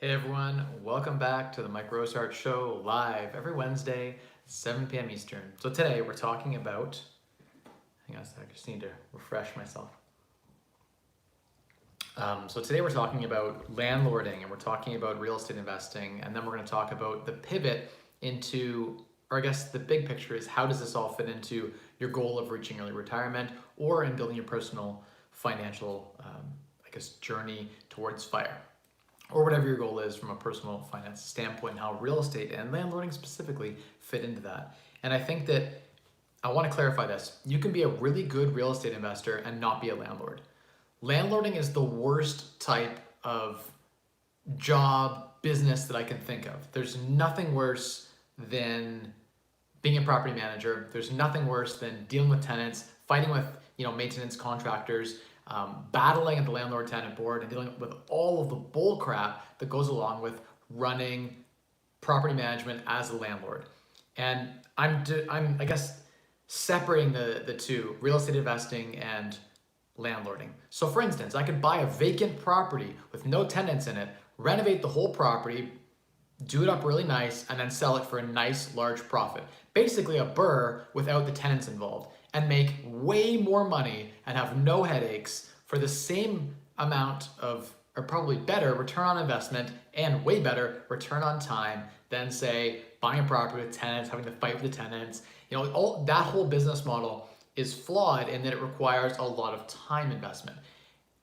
Hey everyone, welcome back to the Mike Rosehart Show live every Wednesday, 7 p.m. Eastern. So today we're talking about, hang on a sec, I just need to refresh myself. So today we're talking about landlording and we're talking about real estate investing, and then we're going to talk about the pivot into, or I guess the big picture is how does this all fit into your goal of reaching early retirement or in building your personal financial, journey towards FIRE, or whatever your goal is from a personal finance standpoint, and how real estate and landlording specifically fit into that. And I think that I want to clarify this. You can be a really good real estate investor and not be a landlord. Landlording is the worst type of job, business that I can think of. There's nothing worse than being a property manager. There's nothing worse than dealing with tenants, fighting with maintenance contractors, battling at the landlord-tenant board, and dealing with all of the bull crap that goes along with running property management as a landlord. And I'm I guess separating the two, real estate investing and landlording. So for instance, I could buy a vacant property with no tenants in it, renovate the whole property, do it up really nice, and then sell it for a nice large profit. Basically a BRRRR without the tenants involved, and make way more money and have no headaches for the same amount of, or probably better return on investment and way better return on time than say buying a property with tenants, having to fight with the tenants. All that whole business model is flawed in that it requires a lot of time investment.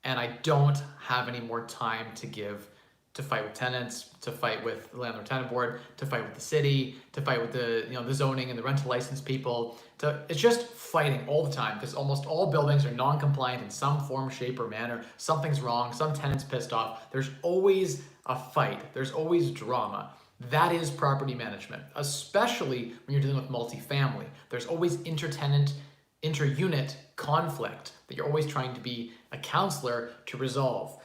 And I don't have any more time to give to fight with tenants, to fight with the landlord-tenant board, to fight with the city, to fight with the the zoning and the rental license people. It's just fighting all the time because almost all buildings are non-compliant in some form, shape, or manner. Something's wrong. Some tenant's pissed off. There's always a fight. There's always drama. That is property management, especially when you're dealing with multifamily. There's always inter-unit conflict that you're always trying to be a counselor to resolve.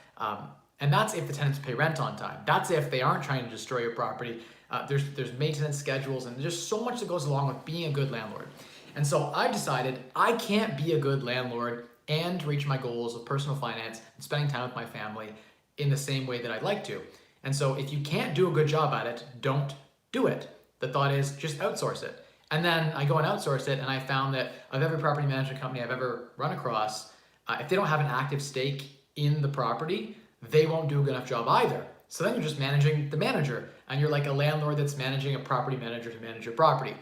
And that's if the tenants pay rent on time. That's if they aren't trying to destroy your property. There's maintenance schedules, and there's just so much that goes along with being a good landlord. And so I've decided I can't be a good landlord and reach my goals of personal finance and spending time with my family in the same way that I'd like to. And so if you can't do a good job at it, don't do it. The thought is just outsource it. And then I go and outsource it, and I found that of every property management company I've ever run across, if they don't have an active stake in the property, they won't do a good enough job either. So then you're just managing the manager, and you're like a landlord that's managing a property manager to manage your property.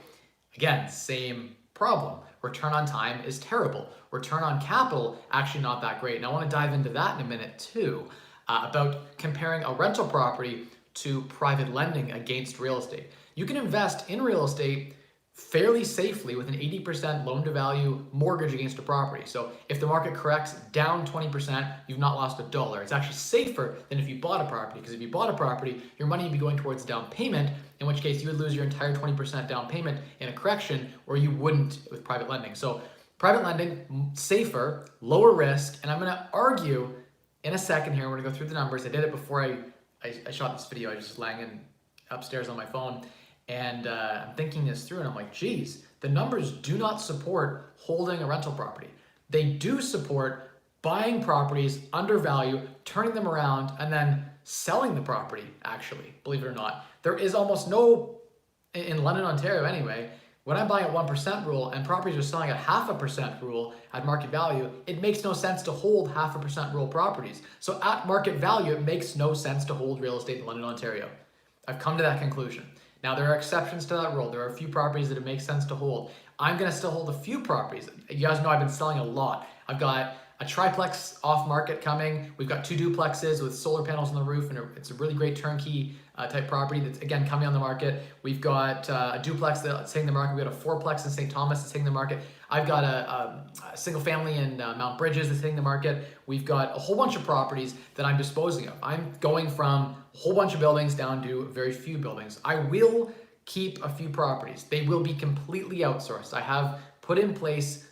Again, same problem. Return on time is terrible. Return on capital, actually not that great. And I want to dive into that in a minute too, about comparing a rental property to private lending against real estate. You can invest in real estate fairly safely with an 80% loan to value mortgage against a property. So if the market corrects down 20%, you've not lost $1. It's actually safer than if you bought a property, because if you bought a property, your money would be going towards down payment, in which case you would lose your entire 20% down payment in a correction, or you wouldn't with private lending. So private lending, safer, lower risk, and I'm gonna argue in a second here, we're gonna go through the numbers. I did it before I shot this video. I was just laying in upstairs on my phone. And I'm thinking this through, and I'm like, geez, the numbers do not support holding a rental property. They do support buying properties under value, turning them around, and then selling the property, actually, believe it or not. There is almost no, in London, Ontario anyway, when I'm buying at 1% rule and properties are selling at 0.5% rule at market value, it makes no sense to hold 0.5% rule properties. So at market value, it makes no sense to hold real estate in London, Ontario. I've come to that conclusion. Now, there are exceptions to that rule. There are a few properties that it makes sense to hold. I'm going to still hold a few properties. You guys know I've been selling a lot. I've got a triplex off market coming. We've got 2 duplexes with solar panels on the roof, and it's a really great turnkey type property that's, again, coming on the market. We've got a duplex that's hitting the market. We've got a 4-plex in St. Thomas that's hitting the market. I've got a single family in Mount Bridges that's hitting the market. We've got a whole bunch of properties that I'm disposing of. I'm going from a whole bunch of buildings down to very few buildings. I will keep a few properties. They will be completely outsourced. I have put in place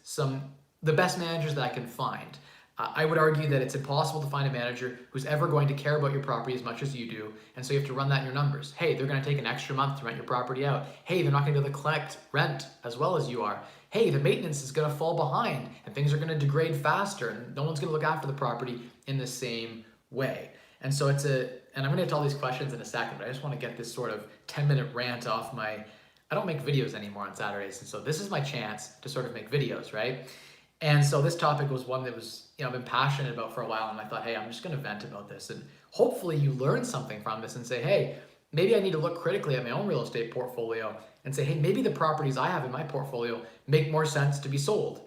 the best managers that I can find. I would argue that it's impossible to find a manager who's ever going to care about your property as much as you do, and so you have to run that in your numbers. Hey, they're going to take an extra month to rent your property out. Hey, they're not going to be able to collect rent as well as you are. Hey, the maintenance is going to fall behind, and things are going to degrade faster, and no one's going to look after the property in the same way. And so it's and I'm gonna get to all these questions in a second, but I just wanna get this sort of 10-minute rant off I don't make videos anymore on Saturdays, and so this is my chance to sort of make videos, right? And so this topic was one that was, I've been passionate about for a while, and I thought, hey, I'm just gonna vent about this, and hopefully you learn something from this and say, hey, maybe I need to look critically at my own real estate portfolio and say, hey, maybe the properties I have in my portfolio make more sense to be sold.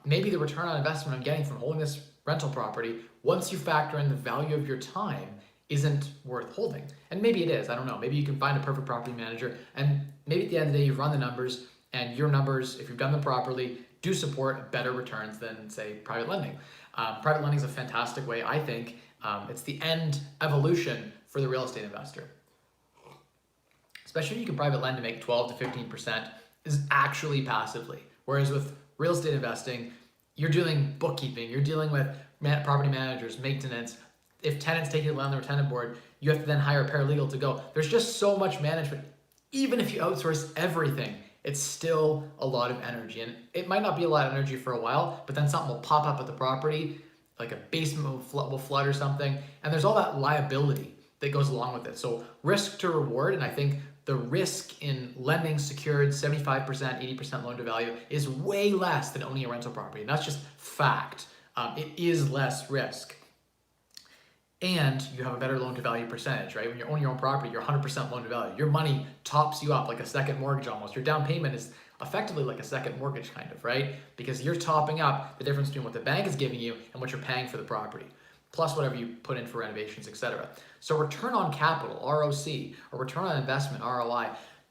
Maybe the return on investment I'm getting from holding this rental property, once you factor in the value of your time, isn't worth holding. And maybe it is, I don't know. Maybe you can find a perfect property manager, and maybe at the end of the day, you've run the numbers, and your numbers, if you've done them properly, do support better returns than, say, private lending. Private lending is a fantastic way, I think. It's the end evolution for the real estate investor. Especially if you can private lend to make 12 to 15% is actually passively. Whereas with real estate investing, you're doing bookkeeping, you're dealing with property managers, maintenance. If tenants take you to the landlord tenant board, you have to then hire a paralegal to go. There's just so much management. Even if you outsource everything, it's still a lot of energy. And it might not be a lot of energy for a while, but then something will pop up at the property, like a basement will flood or something. And there's all that liability that goes along with it. So risk to reward, and I think the risk in lending secured 75%, 80% loan to value is way less than owning a rental property. And that's just fact. It is less risk. And you have a better loan to value percentage, right? When you own your own property, you're 100% loan to value. Your money tops you up like a second mortgage almost. Your down payment is effectively like a second mortgage kind of, right? Because you're topping up the difference between what the bank is giving you and what you're paying for the property, plus whatever you put in for renovations, etc. So return on capital, ROC, or return on investment, ROI,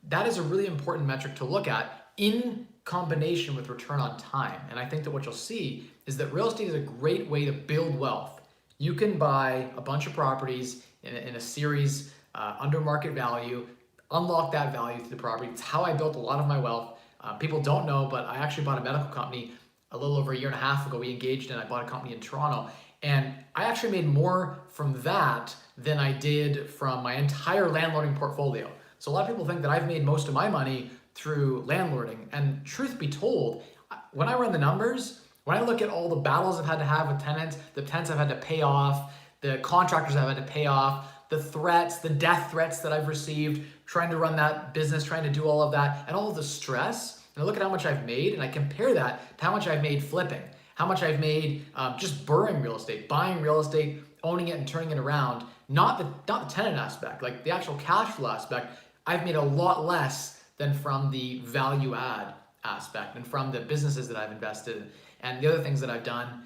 that is a really important metric to look at in combination with return on time. And I think that what you'll see is that real estate is a great way to build wealth. You can buy a bunch of properties in a series under market value, unlock that value through the property. It's how I built a lot of my wealth. People don't know, but I actually bought a medical company a little over a year and a half ago. We engaged in, I bought a company in Toronto, and I actually made more from that than I did from my entire landlording portfolio. So a lot of people think that I've made most of my money through landlording, and truth be told, when I run the numbers, when I look at all the battles I've had to have with tenants, the tenants I've had to pay off, the contractors I've had to pay off, the threats, the death threats that I've received, trying to run that business, trying to do all of that, and all of the stress, and I look at how much I've made, and I compare that to how much I've made flipping, how much I've made just burring real estate, buying real estate, owning it and turning it around, not the tenant aspect, like the actual cash flow aspect. I've made a lot less than from the value add aspect and from the businesses that I've invested in. And the other things that I've done,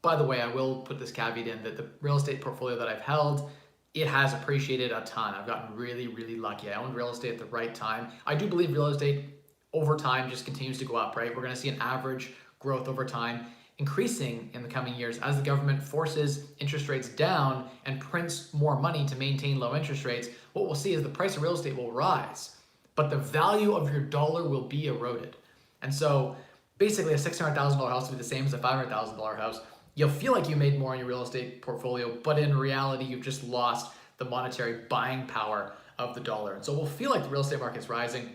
by the way, I will put this caveat in that the real estate portfolio that I've held, it has appreciated a ton. I've gotten really, really lucky. I owned real estate at the right time. I do believe real estate over time just continues to go up, right? We're gonna see an average growth over time increasing in the coming years as the government forces interest rates down and prints more money to maintain low interest rates. What we'll see is the price of real estate will rise, but the value of your dollar will be eroded. And so basically a $600,000 house will be the same as a $500,000 house. You'll feel like you made more on your real estate portfolio, but in reality, you've just lost the monetary buying power of the dollar. And so we'll feel like the real estate market's rising,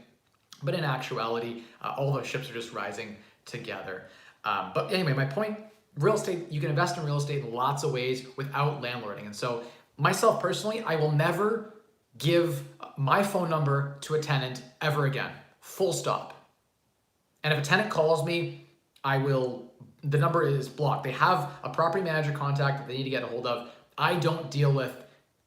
but in actuality, all those ships are just rising together. But anyway, my point, real estate, you can invest in real estate in lots of ways without landlording. And so myself personally, I will never give my phone number to a tenant ever again, full stop. And if a tenant calls me, the number is blocked. They have a property manager contact that they need to get a hold of. I don't deal with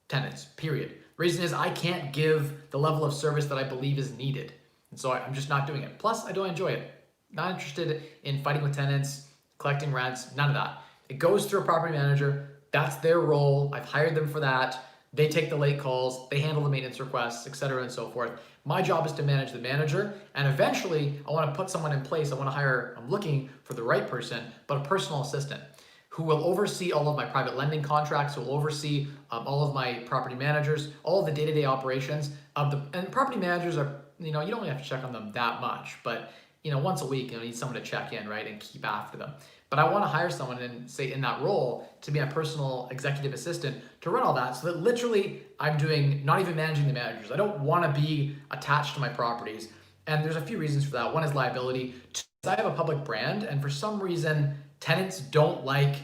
tenants, period. Reason is I can't give the level of service that I believe is needed. And so I'm just not doing it. Plus, I don't enjoy it. Not interested in fighting with tenants, collecting rents, none of that. It goes through a property manager. That's their role. I've hired them for that. They take the late calls, they handle the maintenance requests, etc. and so forth. My job is to manage the manager, and eventually I want to put someone in place. I'm looking for the right person, but a personal assistant who will oversee all of my private lending contracts, who will oversee all of my property managers, all of the day-to-day operations and property managers are, you don't really have to check on them that much, but once a week, you need someone to check in, right, and keep after them. But I want to hire someone in that role to be my personal executive assistant to run all that, so that literally I'm not even managing the managers. I don't want to be attached to my properties. And there's a few reasons for that. One is liability. Two, I have a public brand, and for some reason, tenants don't like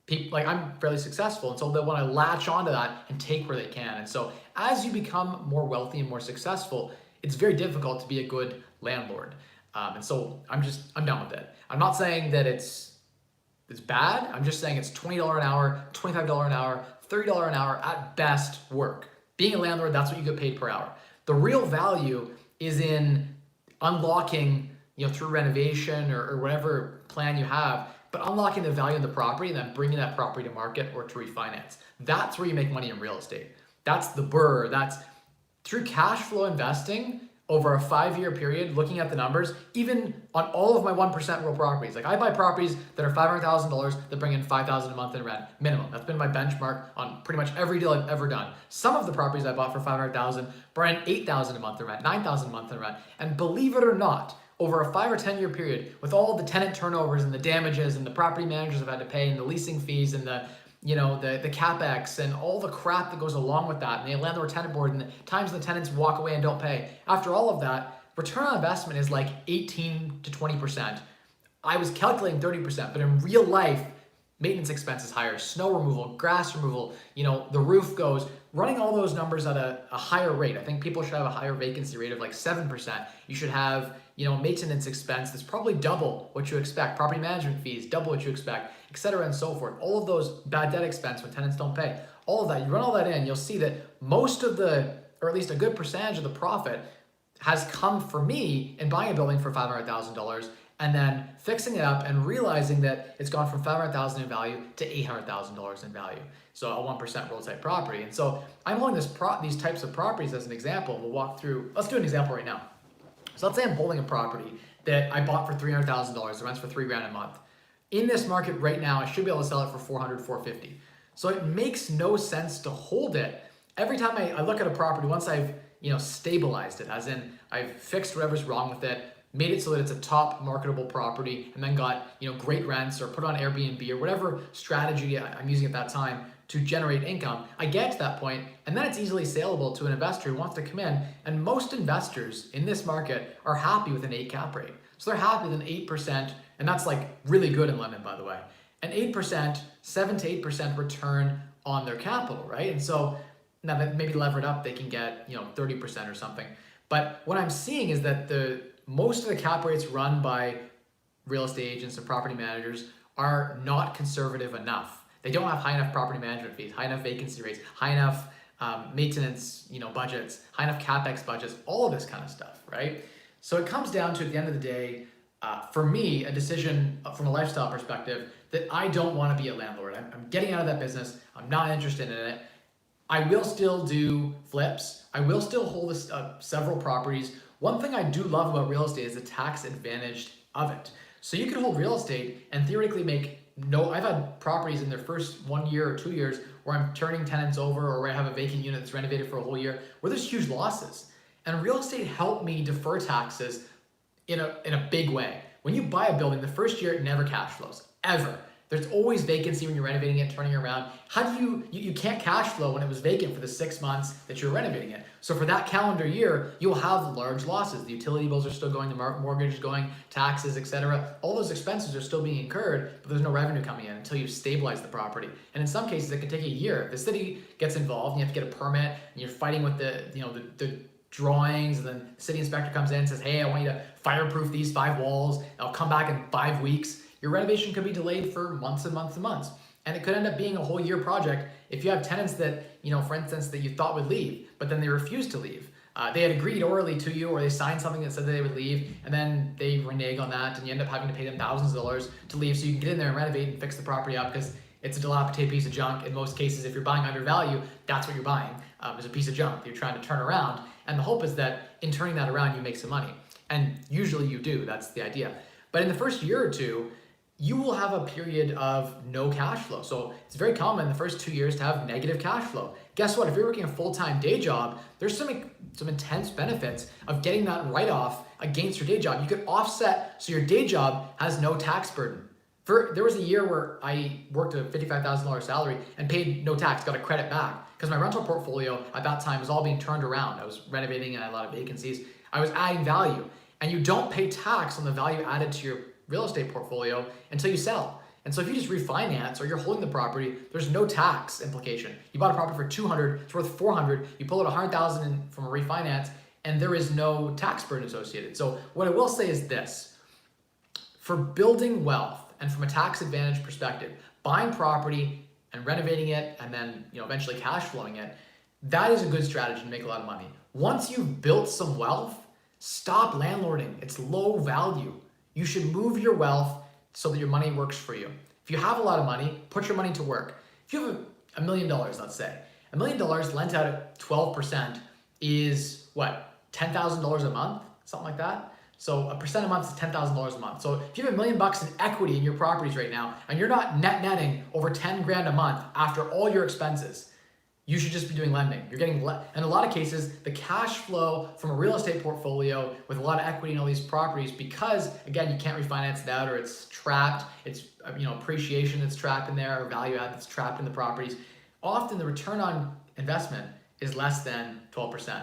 people, like I'm fairly successful, and so they want to latch onto that and take where they can. And so as you become more wealthy and more successful, it's very difficult to be a good landlord. And so I'm done with it. I'm not saying that it's bad. I'm just saying it's $20 an hour, $25 an hour, $30 an hour at best work. Being a landlord, that's what you get paid per hour. The real value is in unlocking, through renovation or whatever plan you have, but unlocking the value of the property and then bringing that property to market or to refinance. That's where you make money in real estate. That's the burr. That's through cash flow investing over a 5-year period, looking at the numbers, even on all of my 1% real properties. Like I buy properties that are $500,000 that bring in $5,000 a month in rent, minimum. That's been my benchmark on pretty much every deal I've ever done. Some of the properties I bought for $500,000 bring in $8,000 a month in rent, $9,000 a month in rent. And believe it or not, over a 5 or 10 year period, with all the tenant turnovers and the damages and the property managers have had to pay and the leasing fees and the capex and all the crap that goes along with that, and the landlord tenant board and the times the tenants walk away and don't pay. After all of that, return on investment is like 18 to 20%. I was calculating 30%, but in real life, maintenance expense is higher, snow removal, grass removal, the roof goes, running all those numbers at a higher rate. I think people should have a higher vacancy rate of like 7%. You should have, maintenance expense that's probably double what you expect, property management fees, double what you expect, etc. and so forth. All of those bad debt expense when tenants don't pay, all of that, you run all that in, you'll see that most of or at least a good percentage of the profit has come for me in buying a building for $500,000 and then fixing it up and realizing that it's gone from $500,000 in value to $800,000 in value. So a 1% real estate property. And so I'm holding these types of properties as an example. We'll walk through, let's do an example right now. So let's say I'm holding a property that I bought for $300,000, the rent's for $3,000 a month. In this market right now, I should be able to sell it for $400,000, $450,000. So it makes no sense to hold it. Every time I look at a property, once I've stabilized it, as in I've fixed whatever's wrong with it, made it so that it's a top marketable property, and then got great rents or put on Airbnb or whatever strategy I'm using at that time to generate income, I get to that point, and then it's easily saleable to an investor who wants to come in. And most investors in this market are happy with an 8 cap rate. So they're happy with an 8%, and that's like really good in London, by the way. An 8%, 7 to 8% return on their capital, right? And so now that maybe levered up, they can get 30% or something. But what I'm seeing is that most of the cap rates run by real estate agents and property managers are not conservative enough. They don't have high enough property management fees, high enough vacancy rates, high enough maintenance, budgets, high enough capex budgets, all of this kind of stuff, right? So it comes down to, at the end of the day, for me, a decision from a lifestyle perspective that I don't want to be a landlord. I'm getting out of that business. I'm not interested in it. I will still do flips. I will still hold several properties. One thing I do love about real estate is the tax advantage of it. So you can hold real estate and theoretically I've had properties in their first 1 year or 2 years where I'm turning tenants over, or where I have a vacant unit that's renovated for a whole year, where there's huge losses. And real estate helped me defer taxes in a big way. When you buy a building, the first year it never cash flows, ever. There's always vacancy when you're renovating it, turning it around. How do you can't cash flow when it was vacant for the 6 months that you're renovating it. So for that calendar year, you'll have large losses. The utility bills are still going, the mortgage is going, taxes, etc. All those expenses are still being incurred, but there's no revenue coming in until you stabilize the property. And in some cases, it can take a year. The city gets involved, and you have to get a permit, and you're fighting with the drawings, and then the city inspector comes in and says, hey, I want you to fireproof these 5 walls. I'll come back in 5 weeks. Your renovation could be delayed for months and months and months. And it could end up being a whole year project if you have tenants that, for instance, that you thought would leave, but then they refused to leave. They had agreed orally to you, or they signed something that said that they would leave, and then they renege on that, and you end up having to pay them thousands of dollars to leave so you can get in there and renovate and fix the property up, because it's a dilapidated piece of junk. In most cases, if you're buying under value, that's what you're buying. Is a piece of junk that you're trying to turn around. And the hope is that in turning that around, you make some money. And usually you do, that's the idea. But in the first year or two, you will have a period of no cash flow. So it's very common in the first 2 years to have negative cash flow. Guess what? If you're working a full-time day job, there's some intense benefits of getting that write-off against your day job. You could offset so your day job has no tax burden. There was a year where I worked a $55,000 salary and paid no tax, got a credit back, because my rental portfolio at that time was all being turned around. I was renovating and I had a lot of vacancies. I was adding value, and you don't pay tax on the value added to your real estate portfolio until you sell. And so if you just refinance or you're holding the property, there's no tax implication. You bought a property for 200, it's worth 400, you pull out 100,000 from a refinance, and there is no tax burden associated. So what I will say is this: for building wealth and from a tax advantage perspective, buying property and renovating it and then eventually cash flowing it, that is a good strategy to make a lot of money. Once you've built some wealth, stop landlording. It's low value. You should move your wealth so that your money works for you. If you have a lot of money, put your money to work. If you have $1 million, let's say, $1 million lent out at 12% is what, $10,000 a month, something like that. So 1% a month is $10,000 a month. So if you have $1 million in equity in your properties right now, and you're not netting over 10 grand a month after all your expenses, you should just be doing lending. You're getting, in a lot of cases, the cash flow from a real estate portfolio with a lot of equity in all these properties, because again, you can't refinance it out, or it's trapped, it's appreciation that's trapped in there, or value add that's trapped in the properties. Often the return on investment is less than 12%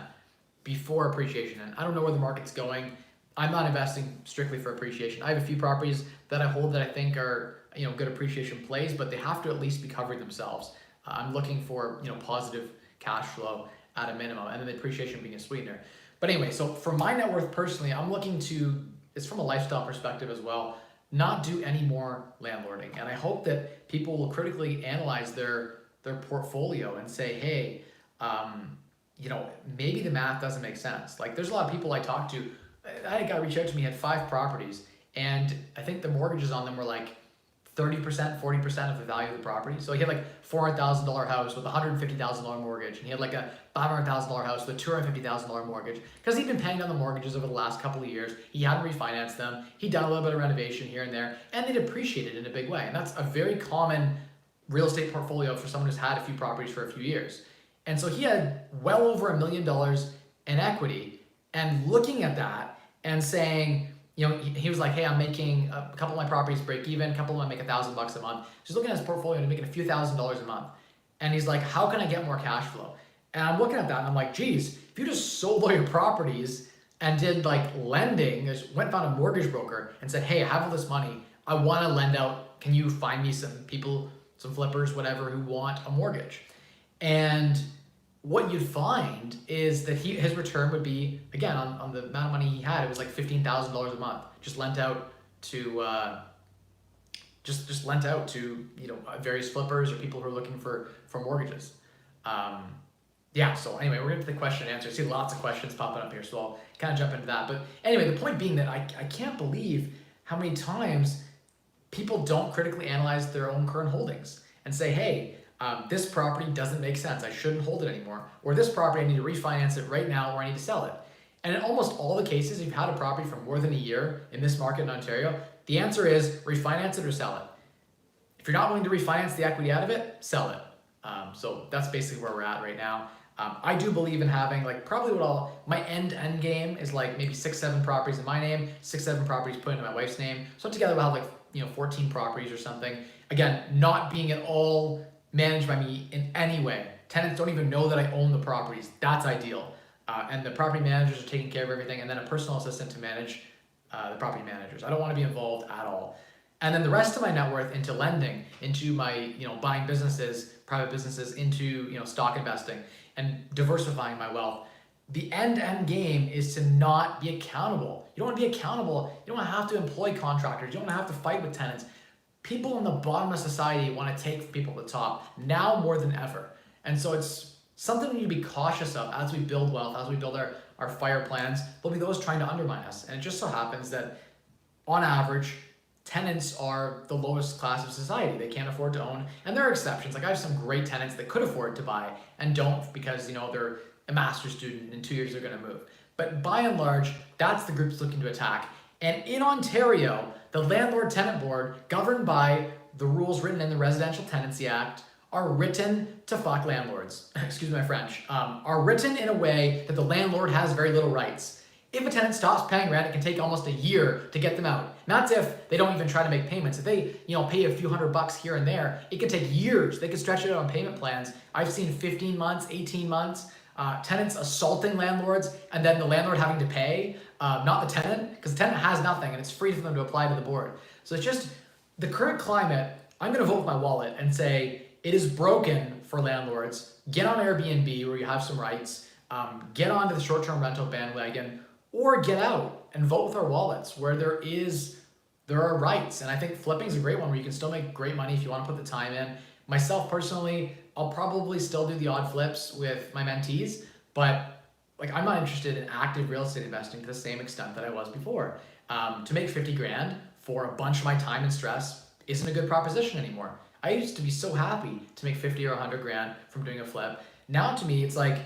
before appreciation. And I don't know where the market's going. I'm not investing strictly for appreciation. I have a few properties that I hold that I think are good appreciation plays, but they have to at least be covering themselves. I'm looking for positive cash flow at a minimum, and then the appreciation being a sweetener. But anyway, so for my net worth personally, I'm looking to, it's from a lifestyle perspective as well, not do any more landlording. And I hope that people will critically analyze their portfolio and say, hey, maybe the math doesn't make sense. Like, there's a lot of people I talk to. I had a guy reach out to me, he had 5 properties, and I think the mortgages on them were like 30%, 40% of the value of the property. So he had like $400,000 house with a $150,000 mortgage, and he had like a $500,000 house with a $250,000 mortgage, because he'd been paying down the mortgages over the last couple of years. He hadn't refinanced them. He'd done a little bit of renovation here and there, and they'd appreciated in a big way. And that's a very common real estate portfolio for someone who's had a few properties for a few years. And so he had well over $1 million in equity, and looking at that and saying, he was like, hey, I'm making a couple of my properties break even, a couple of them I make $1,000 a month. So he's looking at his portfolio and he's making a few $1,000s a month. And he's like, how can I get more cash flow? And I'm looking at that and I'm like, geez, if you just sold all your properties and did like lending, went and found a mortgage broker and said, hey, I have all this money, I want to lend out, can you find me some people, some flippers, whatever, who want a mortgage? And what you'd find is that his return would be, again, on the amount of money he had, it was like $15,000 a month, just lent out to just lent out to various flippers or people who are looking for mortgages. So anyway, we're gonna get to the question and answer. I see lots of questions popping up here, so I'll kind of jump into that. But anyway, the point being that I can't believe how many times people don't critically analyze their own current holdings and say, hey, this property doesn't make sense, I shouldn't hold it anymore. Or this property, I need to refinance it right now, or I need to sell it. And in almost all the cases, if you've had a property for more than a year in this market in Ontario, the answer is refinance it or sell it. If you're not willing to refinance the equity out of it, sell it. So that's basically where we're at right now. I do believe in having probably my end game is like maybe 6-7 properties in my name, 6-7 properties put into my wife's name. So together we'll have 14 properties or something. Again, not being at all managed by me in any way. Tenants don't even know that I own the properties. That's ideal. And the property managers are taking care of everything, and then a personal assistant to manage the property managers. I don't want to be involved at all. And then the rest of my net worth into lending, into my buying businesses, private businesses, into stock investing and diversifying my wealth. The end game is to not be accountable. You don't want to be accountable. You don't want to have to employ contractors. You don't want to have to fight with tenants. People on the bottom of society want to take from people at the top now more than ever. And so it's something we need to be cautious of as we build wealth, as we build our fire plans. There'll be those trying to undermine us. And it just so happens that on average, tenants are the lowest class of society. They can't afford to own. And there are exceptions. Like I have some great tenants that could afford to buy and don't because they're a master's student and in 2 years they're going to move. But by and large, that's the group that's looking to attack. And in Ontario, the Landlord-Tenant Board, governed by the rules written in the Residential Tenancy Act, are written to fuck landlords. Excuse my French. Are written in a way that the landlord has very little rights. If a tenant stops paying rent, it can take almost a year to get them out. And that's if they don't even try to make payments. If they, pay a few $100 here and there, it could take years. They could stretch it out on payment plans. I've seen 15 months, 18 months. Tenants assaulting landlords, and then the landlord having to pay, not the tenant, because the tenant has nothing and it's free for them to apply to the board. So it's just the current climate, I'm going to vote with my wallet and say it is broken for landlords. Get on Airbnb where you have some rights, get onto the short-term rental bandwagon, or get out and vote with our wallets where there are rights. And I think flipping is a great one where you can still make great money if you want to put the time in. Myself personally, I'll probably still do the odd flips with my mentees, but like I'm not interested in active real estate investing to the same extent that I was before. To make 50 grand for a bunch of my time and stress isn't a good proposition anymore. I used to be so happy to make 50 or 100 grand from doing a flip. Now to me, it's like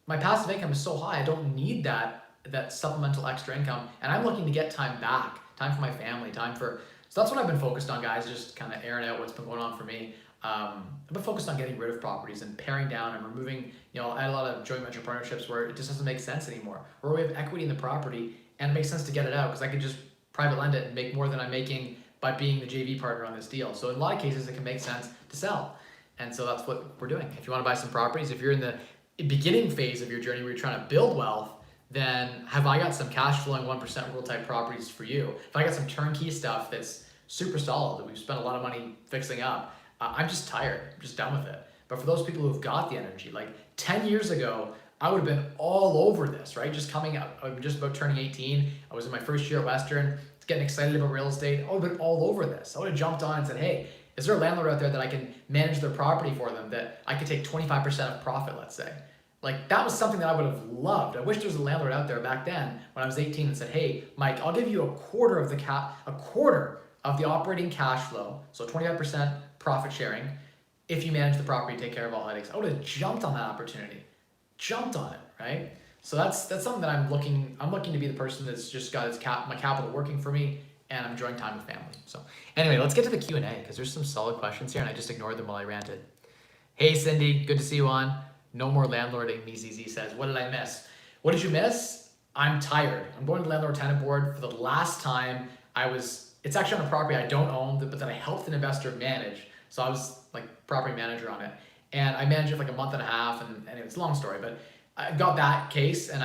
my passive income is so high, I don't need that supplemental extra income, and I'm looking to get time back, time for my family, so that's what I've been focused on, guys, just kind of airing out what's been going on for me. I've been focused on getting rid of properties and paring down and removing, I had a lot of joint venture partnerships where it just doesn't make sense anymore, or we have equity in the property and it makes sense to get it out because I could just private lend it and make more than I'm making by being the JV partner on this deal. So in a lot of cases, it can make sense to sell. And so that's what we're doing. If you want to buy some properties, if you're in the beginning phase of your journey where you're trying to build wealth, then have I got some cash flowing 1% rule type properties for you? If I got some turnkey stuff that's super solid that we've spent a lot of money fixing up, I'm just tired. I'm just done with it. But for those people who've got the energy, like 10 years ago, I would have been all over this, right? Just coming up, I'm just about turning 18. I was in my first year at Western, getting excited about real estate. I would have been all over this. I would have jumped on and said, hey, is there a landlord out there that I can manage their property for them, that I could take 25% of profit, let's say? Like that was something that I would have loved. I wish there was a landlord out there back then when I was 18 and said, hey, Mike, I'll give you a quarter of the operating cash flow, so 25% profit sharing, if you manage the property, take care of all headaches. I would have jumped on that opportunity, jumped on it, right? So that's something that I'm looking to be the person that's just got my capital working for me, and I'm enjoying time with family. So anyway, let's get to the Q&A because there's some solid questions here and I just ignored them while I ranted. Hey Cindy, good to see you on. No more landlording, MeZZ says. What did I miss? What did you miss? I'm tired. I'm going to landlord tenant board for the last time. It's actually on a property I don't own, but that I helped an investor manage. So I was like property manager on it. And I managed it for like a month and a half, and it's a long story, but I got that case, and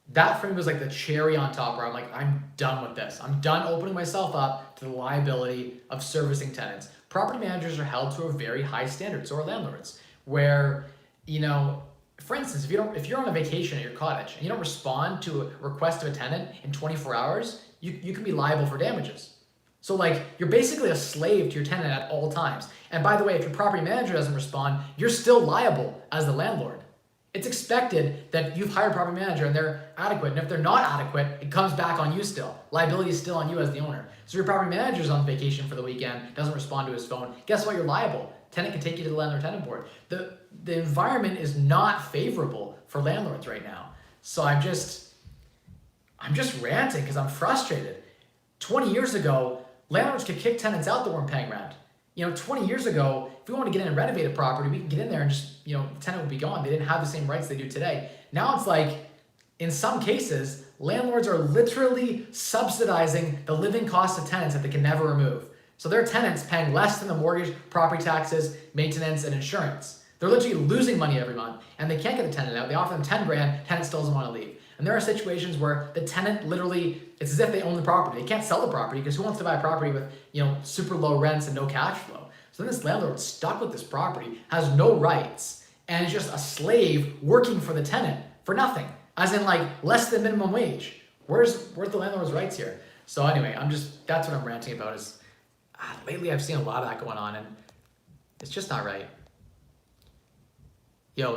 that for me was like the cherry on top where I'm like, I'm done with this. I'm done opening myself up to the liability of servicing tenants. Property managers are held to a very high standard, so are landlords, where, for instance, if you're on a vacation at your cottage and you don't respond to a request of a tenant in 24 hours, you can be liable for damages. So like you're basically a slave to your tenant at all times. And by the way, if your property manager doesn't respond, you're still liable as the landlord. It's expected that you've hired a property manager and they're adequate. And if they're not adequate, it comes back on you still. Liability is still on you as the owner. So your property manager's on vacation for the weekend, doesn't respond to his phone. Guess what? You're liable. Tenant can take you to the landlord tenant board. The environment is not favorable for landlords right now. So I'm just ranting because I'm frustrated. 20 years ago, landlords could kick tenants out that weren't paying rent. 20 years ago, if we want to get in and renovate a property, we can get in there and just, the tenant would be gone. They didn't have the same rights they do today. Now it's like, in some cases, landlords are literally subsidizing the living costs of tenants that they can never remove. So their tenants paying less than the mortgage, property taxes, maintenance, and insurance. They're literally losing money every month, and they can't get the tenant out. They offer them 10 grand, tenant still doesn't want to leave. And there are situations where the tenant literally, it's as if they own the property. They can't sell the property because who wants to buy a property with, super low rents and no cash flow? So then this landlord stuck with this property, has no rights, and is just a slave working for the tenant for nothing. As in like less than minimum wage. Where's the landlord's rights here? So anyway, that's what I'm ranting about is lately I've seen a lot of that going on and it's just not right.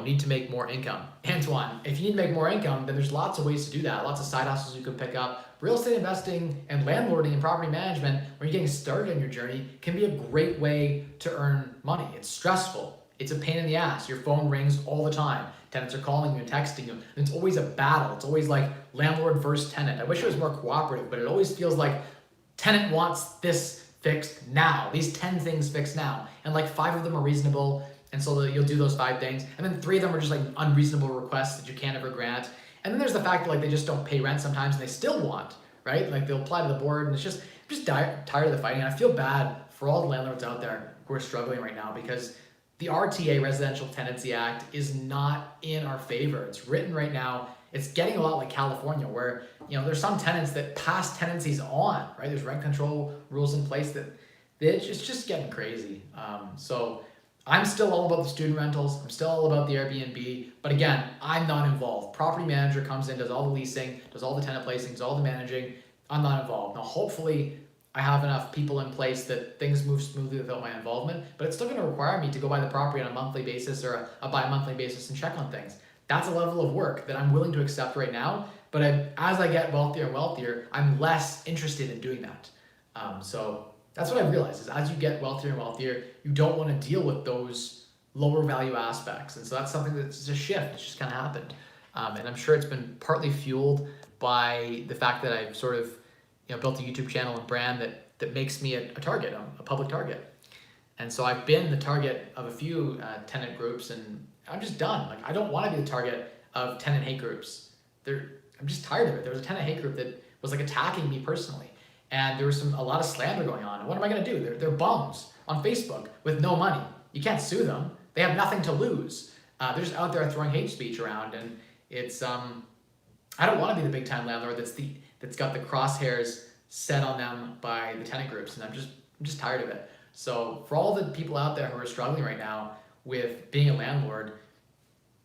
Need to make more income. Antoine, if you need to make more income, then there's lots of ways to do that. Lots of side hustles you can pick up. Real estate investing and landlording and property management, when you're getting started in your journey, can be a great way to earn money. It's stressful. It's a pain in the ass. Your phone rings all the time. Tenants are calling you and texting you. And it's always a battle. It's always like landlord versus tenant. I wish it was more cooperative, but it always feels like tenant wants this fixed now. These 10 things fixed now. And like 5 of them are reasonable. And so you'll do those 5 things. And then 3 of them are just like unreasonable requests that you can't ever grant. And then there's the fact that like they just don't pay rent sometimes and they still want, right? Like they'll apply to the board and I'm just tired of the fighting. And I feel bad for all the landlords out there who are struggling right now because the RTA, Residential Tenancy Act, is not in our favor. It's written right now. It's getting a lot like California where, there's some tenants that pass tenancies on, right? There's rent control rules in place that it's just getting crazy. So I'm still all about the student rentals. I'm still all about the Airbnb. But again, I'm not involved. Property manager comes in, does all the leasing, does all the tenant placings, all the managing. I'm not involved. Now, hopefully, I have enough people in place that things move smoothly without my involvement. But it's still going to require me to go by the property on a monthly basis or a bi-monthly basis and check on things. That's a level of work that I'm willing to accept right now. But as I get wealthier and wealthier, I'm less interested in doing that. So that's what I've realized is as you get wealthier and wealthier, you don't want to deal with those lower value aspects. And so that's something that's a shift. It's just kind of happened. And I'm sure it's been partly fueled by the fact that I've sort of built a YouTube channel and brand that makes me a target, a public target. And so I've been the target of a few tenant groups, and I'm just done. Like, I don't want to be the target of tenant hate groups. I'm just tired of it. There was a tenant hate group that was like attacking me personally. And there was a lot of slander going on. And what am I going to do? They're bums on Facebook with no money. You can't sue them. They have nothing to lose. They're just out there throwing hate speech around. And it's, I don't want to be the big time landlord that's got the crosshairs set on them by the tenant groups. And I'm just tired of it. So for all the people out there who are struggling right now with being a landlord,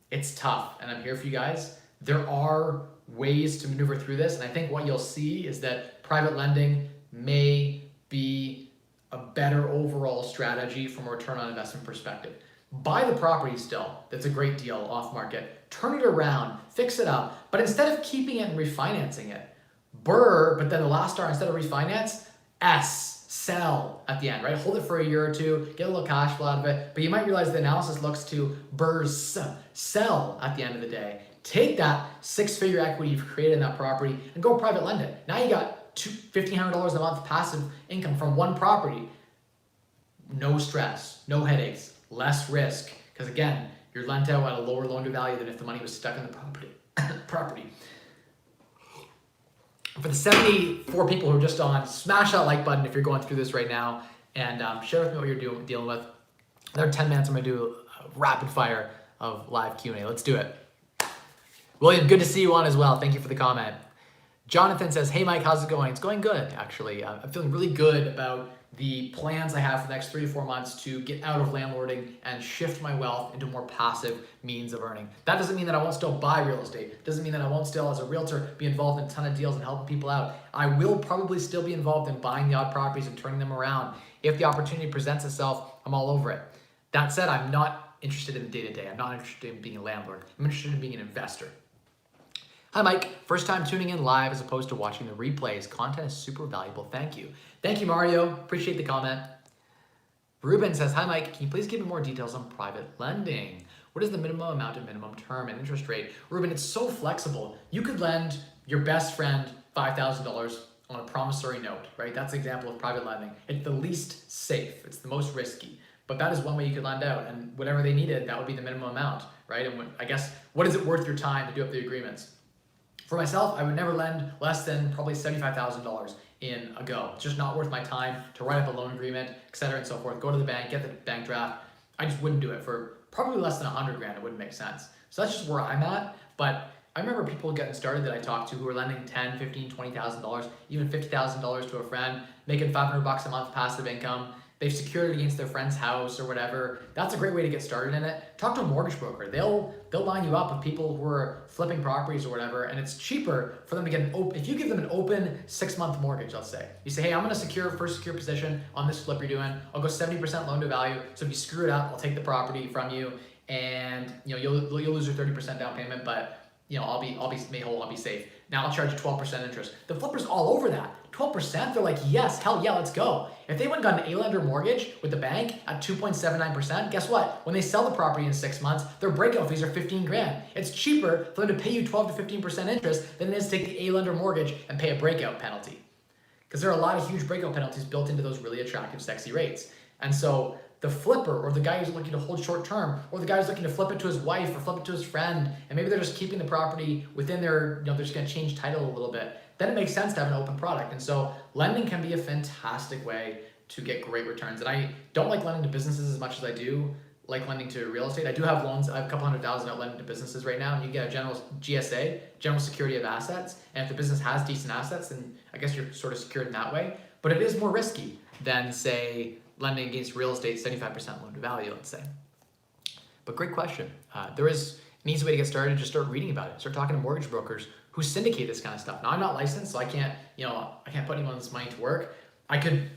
it's tough. And I'm here for you guys. There are ways to maneuver through this. And I think what you'll see is that private lending may be a better overall strategy from a return on investment perspective. Buy the property still. That's a great deal off market. Turn it around, fix it up. But instead of keeping it and refinancing it, but then the last R, instead of refinance, sell at the end, right? Hold it for a year or two, get a little cash flow out of it. But you might realize the analysis looks to sell at the end of the day. Take that six-figure equity you've created in that property and go private lend it. Now you got $1,500 a month passive income from one property. No stress, no headaches, less risk. Because again, you're lent out at a lower loan to value than if the money was stuck in the property. For the 74 people who are just on, smash that like button if you're going through this right now, and share with me what you're dealing with. Another 10 minutes, I'm going to do a rapid fire of live Q&A. Let's do it. William, good to see you on as well. Thank you for the comment. Jonathan says, hey Mike, how's it going? It's going good, actually. I'm feeling really good about the plans I have for the next 3 to 4 months to get out of landlording and shift my wealth into more passive means of earning. That doesn't mean that I won't still buy real estate. It doesn't mean that I won't still, as a realtor, be involved in a ton of deals and helping people out. I will probably still be involved in buying the odd properties and turning them around. If the opportunity presents itself, I'm all over it. That said, I'm not interested in the day-to-day. I'm not interested in being a landlord. I'm interested in being an investor. Hi Mike, first time tuning in live as opposed to watching the replays. Content is super valuable, thank you. Thank you Mario, appreciate the comment. Ruben says, hi Mike, can you please give me more details on private lending? What is the minimum amount and minimum term and interest rate? Ruben, it's so flexible. You could lend your best friend $5,000 on a promissory note, right? That's an example of private lending. It's the least safe, it's the most risky, but that is one way you could lend out, and whatever they needed, that would be the minimum amount, right? And I guess, what is it worth your time to do up the agreements? For myself, I would never lend less than probably $75,000 in a go. It's just not worth my time to write up a loan agreement, et cetera, and so forth. Go to the bank, get the bank draft. I just wouldn't do it for probably less than 100 grand. It wouldn't make sense. So that's just where I'm at. But I remember people getting started that I talked to who were lending $10,000, $15,000, $20,000, even $50,000 to a friend, making $500 a month passive income. They've secured it against their friend's house or whatever. That's a great way to get started in it. Talk to a mortgage broker. They'll line you up with people who are flipping properties or whatever, and it's cheaper for them to get an open, if you give them an open 6-month mortgage, let's say. You say, hey, I'm gonna first secure position on this flip you're doing. I'll go 70% loan to value. So if you screw it up, I'll take the property from you, and you'll lose your 30% down payment, but I'll be made whole, I'll be safe. Now I'll charge you 12% interest. The flipper's all over that. 12%, they're like, yes, hell yeah, let's go. If they went and got an A-lender mortgage with the bank at 2.79%, guess what? When they sell the property in 6 months, their breakout fees are 15 grand. It's cheaper for them to pay you 12 to 15% interest than it is to take the A-lender mortgage and pay a breakout penalty. Because there are a lot of huge breakout penalties built into those really attractive, sexy rates. And so the flipper, or the guy who's looking to hold short term, or the guy who's looking to flip it to his wife or flip it to his friend, and maybe they're just keeping the property within their, they're just gonna change title a little bit, then it makes sense to have an open product. And so lending can be a fantastic way to get great returns. And I don't like lending to businesses as much as I do like lending to real estate. I do have loans, I have a couple $100,000 out lending to businesses right now, and you get a general GSA, general security of assets. And if the business has decent assets, then I guess you're sort of secured in that way. But it is more risky. than say lending against real estate 75% loan to value, let's say. But great question. There is an easy way to get started. Just start reading about it. Start talking to mortgage brokers who syndicate this kind of stuff. Now I'm not licensed, so I can't put anyone's money to work. I can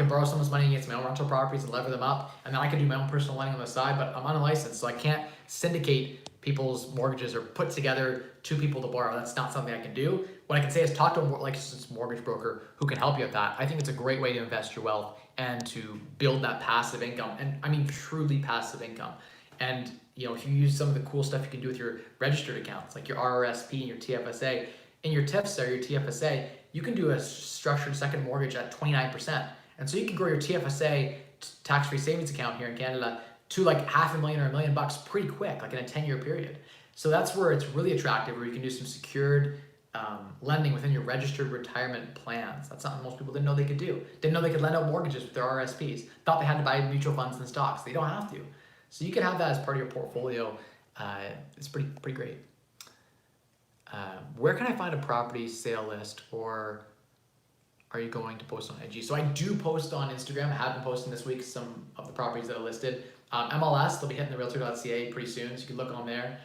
borrow someone's money against my own rental properties and lever them up, and then I can do my own personal lending on the side, but I'm unlicensed, so I can't syndicate people's mortgages or put together two people to borrow. That's not something I can do. What I can say is talk to a licensed mortgage broker who can help you with that. I think it's a great way to invest your wealth and to build that passive income, and I mean truly passive income. And if you use some of the cool stuff you can do with your registered accounts, like your RRSP and your TFSA, in your TIFSA or your TFSA, you can do a structured second mortgage at 29%. And so you can grow your TFSA, tax-free savings account here in Canada, to like $500,000 or $1 million pretty quick, like in a 10-year period. So that's where it's really attractive, where you can do some secured lending within your registered retirement plans. That's something most people didn't know they could do. Didn't know they could lend out mortgages with their RSPs. Thought they had to buy mutual funds and stocks. They don't have to. So you can have that as part of your portfolio. It's pretty great. Where can I find a property sale list, or are you going to post on IG? So I do post on Instagram. I have been posting this week some of the properties that are listed. MLS, they'll be hitting the realtor.ca pretty soon, so you can look on there.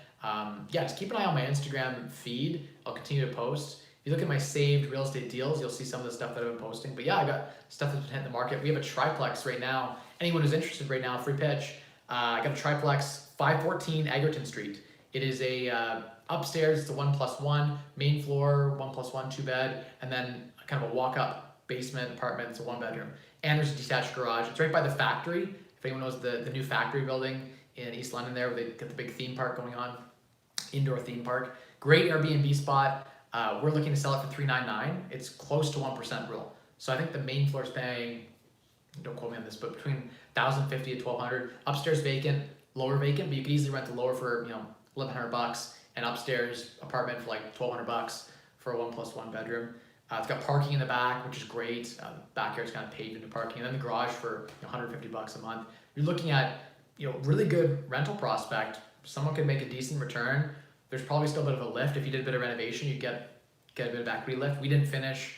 Just keep an eye on my Instagram feed. I'll continue to post. If you look at my saved real estate deals, you'll see some of the stuff that I've been posting. But yeah, I got stuff that's been hitting the market. We have a triplex right now. Anyone who's interested right now, free pitch. I got a triplex, 514 Egerton Street. It is a upstairs, it's a 1+1, main floor, 1+1, 2-bed, and then kind of a walk-up basement apartment. It's a 1-bedroom. And there's a detached garage. It's right by the factory. If anyone knows the new factory building in East London there, where they got the big theme park going on, indoor theme park. Great Airbnb spot. We're looking to sell it for $399. It's close to 1% rule. So I think the main floor is paying, don't quote me on this, but between $1,050 to $1,200. Upstairs vacant, lower vacant, but you could easily rent the lower for $1,100, and upstairs apartment for like $1,200 for a 1+1 bedroom. It's got parking in the back, which is great. Backyard's kind of paved into parking, and then the garage for $150 a month. You're looking at really good rental prospect. Someone could make a decent return. There's probably still a bit of a lift. If you did a bit of renovation, you'd get a bit of equity lift. We didn't finish.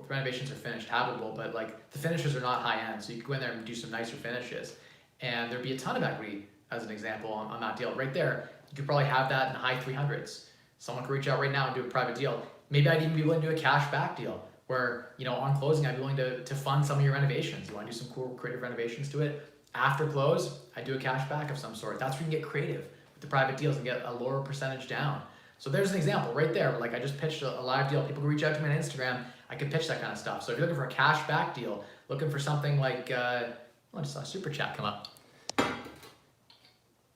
Renovations are finished, habitable, but the finishes are not high end, so you could go in there and do some nicer finishes, and there'd be a ton of equity, as an example, on that deal right there. You could probably have that in the high 300s. Someone could reach out right now and do a private deal. Maybe I'd even be willing to do a cash back deal where, on closing, I'd be willing to fund some of your renovations. You want to do some cool creative renovations to it. After close, I do a cash back of some sort. That's where you can get creative with the private deals and get a lower percentage down. So there's an example right there. I just pitched a live deal. People can reach out to me on Instagram. I can pitch that kind of stuff. So if you're looking for a cash back deal, looking for something like, I just saw a super chat come up.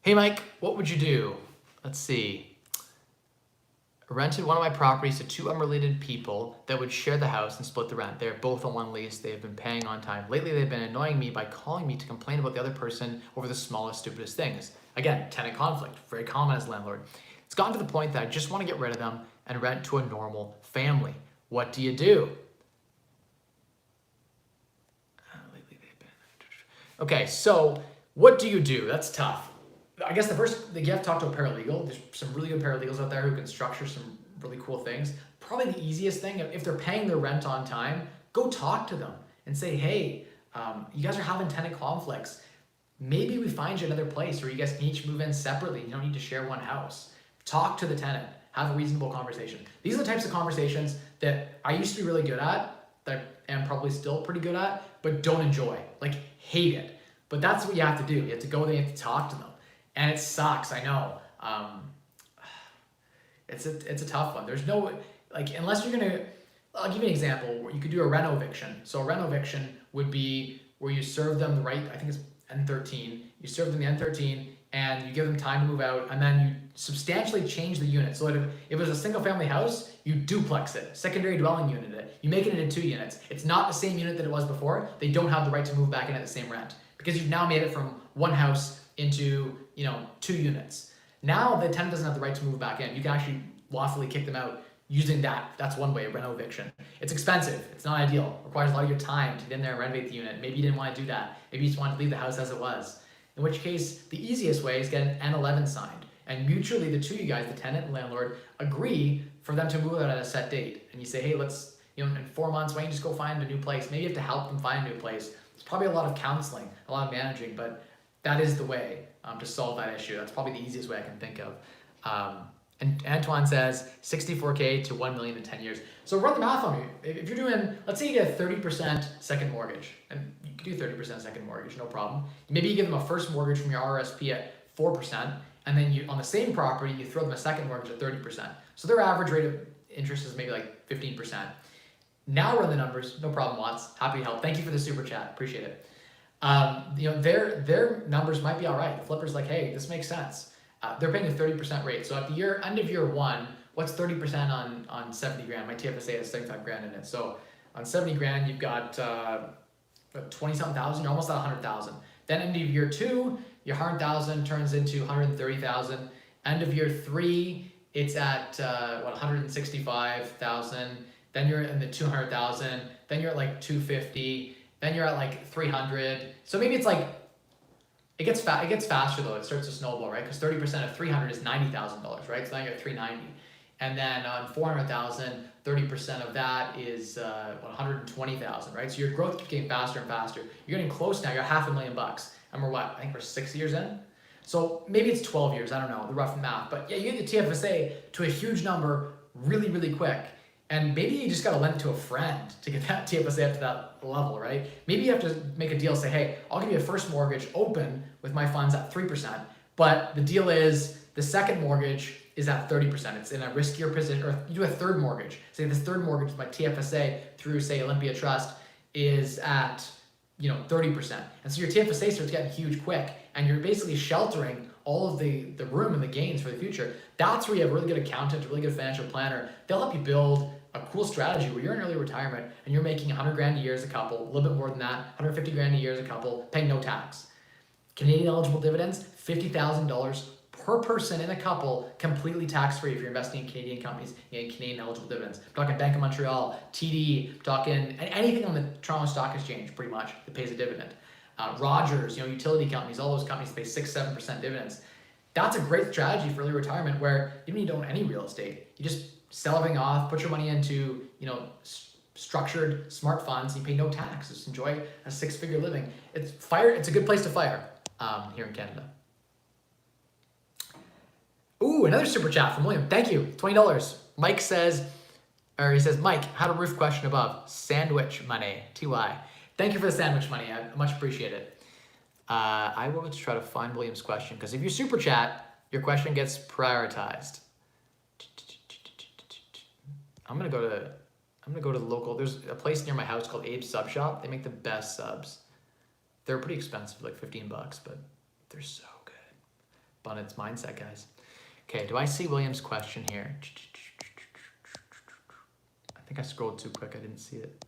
Hey Mike, what would you do? Let's see. Rented one of my properties to two unrelated people that would share the house and split the rent. They're both on one lease. They have been paying on time. Lately, they've been annoying me by calling me to complain about the other person over the smallest, stupidest things. Again, tenant conflict, very common as a landlord. It's gotten to the point that I just want to get rid of them and rent to a normal family. What do you do? Lately, they've been... Okay, so what do you do? That's tough. I guess the first thing, you have to talk to a paralegal. There's some really good paralegals out there who can structure some really cool things. Probably the easiest thing, if they're paying their rent on time, go talk to them and say, hey, you guys are having tenant conflicts. Maybe we find you another place where you guys can each move in separately. You don't need to share one house. Talk to the tenant. Have a reasonable conversation. These are the types of conversations that I used to be really good at, that I am probably still pretty good at, but don't enjoy. Hate it. But that's what you have to do. You have to go there, you have to talk to them. And it sucks, I know. It's a tough one. There's no, unless you're gonna, I'll give you an example where you could do a reno eviction. So a reno eviction would be where you serve them the right, I think it's N13, you serve them the N13 and you give them time to move out, and then you substantially change the unit. So if it was a single family house, you duplex it, secondary dwelling unit it, you make it into 2 units. It's not the same unit that it was before. They don't have the right to move back in at the same rent because you've now made it from one house into 2 units. Now the tenant doesn't have the right to move back in. You can actually lawfully kick them out using that. That's one way, reno eviction. It's expensive. It's not ideal. It requires a lot of your time to get in there and renovate the unit. Maybe you didn't want to do that. Maybe you just wanted to leave the house as it was. In which case, the easiest way is get an N11 signed. And mutually, the two of you guys, the tenant and landlord, agree for them to move out at a set date. And you say, hey, let's in 4 months, why don't you just go find a new place? Maybe you have to help them find a new place. It's probably a lot of counseling, a lot of managing, but that is the way to solve that issue. That's probably the easiest way I can think of. And Antoine says 64K to 1 million in 10 years. So run the math on me. If you're doing, let's say you get a 30% second mortgage, and you can do 30% second mortgage, no problem. Maybe you give them a first mortgage from your RSP at 4%, and then you, on the same property, you throw them a second mortgage at 30%. So their average rate of interest is maybe like 15%. Now run the numbers, no problem, Watts. Happy to help. Thank you for the super chat, appreciate it. Their numbers might be all right. The flipper's like, hey, this makes sense. They're paying a 30% rate. So at the end of year one, what's 30% on 70 grand? My TFSA has 75 grand in it. So on 70 grand, you've got 20 something thousand, you're almost at 100,000. Then end of year two, your 100,000 turns into 130,000. End of year three, it's at 165,000. Then you're in the 200,000. Then you're at like 250. Then you're at like 300. So maybe it's like, it gets faster though. It starts to snowball, right? Because 30% of 300 is $90,000, right? So now you're at 390. And then on 400,000, 30% of that is 120,000, right? So your growth keeps getting faster and faster. You're getting close now. You're $500,000. And we're what? I think we're 6 years in. So maybe it's 12 years. I don't know the rough math, but yeah, you get the TFSA to a huge number really, really quick. And maybe you just got to lend it to a friend to get that TFSA up to that level, right? Maybe you have to make a deal, say, hey, I'll give you a first mortgage open with my funds at 3%, but the deal is the second mortgage is at 30%. It's in a riskier position, or you do a third mortgage. Say this third mortgage with my TFSA through, say, Olympia Trust is at 30%. And so your TFSA starts getting huge quick, and you're basically sheltering all of the room and the gains for the future. That's where you have a really good accountant, a really good financial planner. They'll help you build a cool strategy where you're in early retirement and you're making 100 grand a year as a couple, a little bit more than that, 150 grand a year as a couple, paying no tax. Canadian eligible dividends, $50,000 per person in a couple, completely tax-free if you're investing in Canadian companies and Canadian eligible dividends. I'm talking Bank of Montreal, TD, I'm talking anything on the Toronto Stock Exchange pretty much that pays a dividend. Rogers, utility companies, all those companies pay 6-7% dividends. That's a great strategy for early retirement where you don't need to own any real estate. You just sell everything off, put your money into structured smart funds, and you pay no tax. Just enjoy a 6-figure living. It's a good place to fire here in Canada. Ooh, another super chat from William. Thank you, $20. Mike says, Mike, had a roof question above. Sandwich money, TY. Thank you for the sandwich money. I much appreciate it. I will try to find William's question because if you super chat, your question gets prioritized. I'm gonna go to the local. There's a place near my house called Abe's Sub Shop. They make the best subs. They're pretty expensive, like $15, but they're so good. Abundance mindset, guys. Okay, do I see William's question here? I think I scrolled too quick. I didn't see it.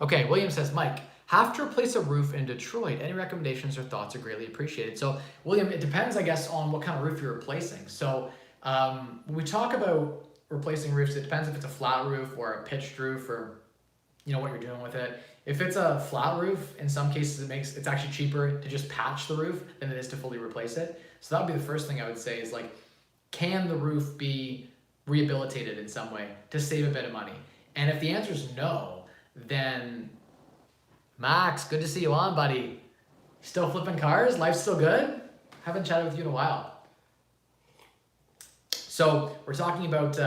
Okay, William says, Mike, have to replace a roof in Detroit. Any recommendations or thoughts are greatly appreciated. So, William, it depends, I guess, on what kind of roof you're replacing. So, when we talk about replacing roofs, it depends if it's a flat roof or a pitched roof or, what you're doing with it. If it's a flat roof, in some cases, it's actually cheaper to just patch the roof than it is to fully replace it. So that would be the first thing I would say is can the roof be rehabilitated in some way to save a bit of money? And if the answer is no, then Max, good to see you on, buddy. Still flipping cars? Life's still good? Haven't chatted with you in a while. So we're talking about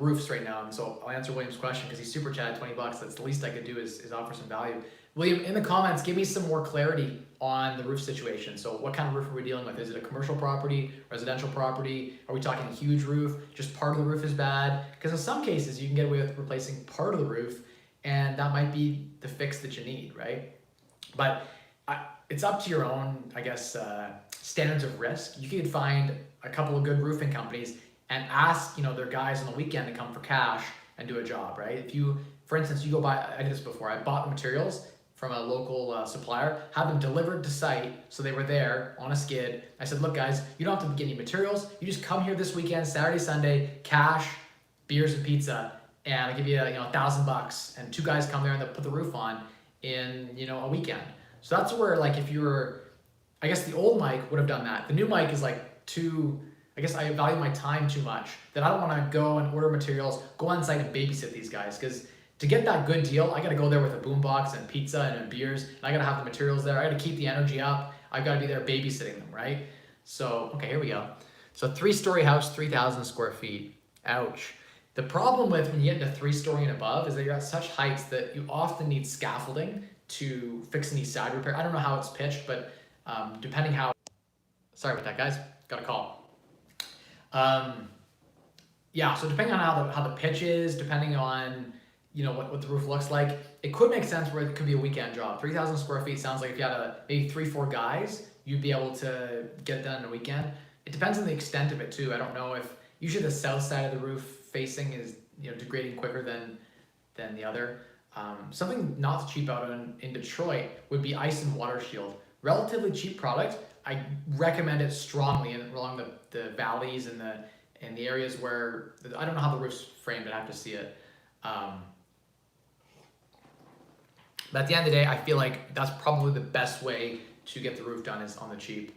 roofs right now, and so I'll answer William's question because he's super chatted $20. That's the least I could do is offer some value. William, in the comments, give me some more clarity on the roof situation. So what kind of roof are we dealing with? Is it a commercial property, residential property? Are we talking a huge roof? Just part of the roof is bad? Because in some cases, you can get away with replacing part of the roof, and that might be the fix that you need, right? But it's up to your own, I guess, standards of risk. You could find a couple of good roofing companies and ask, their guys on the weekend to come for cash and do a job, right? If you, for instance, you go buy, I did this before, I bought the materials from a local supplier, had them delivered to site, so they were there on a skid. I said, look guys, you don't have to get any materials, you just come here this weekend, Saturday, Sunday, cash, beers and pizza, and I'll give you, $1,000, and 2 guys come there and they'll put the roof on in, a weekend. So that's where, if you were, I guess the old Mike would have done that. The new Mike is I guess I value my time too much that I don't want to go and order materials, go on site and babysit these guys. Because to get that good deal, I got to go there with a boombox and pizza and beers, and I got to have the materials there. I got to keep the energy up. I've got to be there babysitting them, right? So, okay, here we go. So 3-story house, 3,000 square feet. Ouch. The problem with when you get into 3-story and above is that you're at such heights that you often need scaffolding to fix any side repair. I don't know how it's pitched, but depending how, sorry about that, guys, got a call. Yeah, so depending on how the pitch is, depending on what the roof looks like, it could make sense where it could be a weekend job. 3,000 square feet sounds like if you had maybe 3-4 guys, you'd be able to get done in a weekend. It depends on the extent of it too. I don't know if usually the south side of the roof facing is degrading quicker than the other. Something not to cheap out on in Detroit would be ice and water shield. Relatively cheap product. I recommend it strongly along the valleys and the areas where I don't know how the roof's framed. I'd have to see it. But at the end of the day, I feel like that's probably the best way to get the roof done is on the cheap.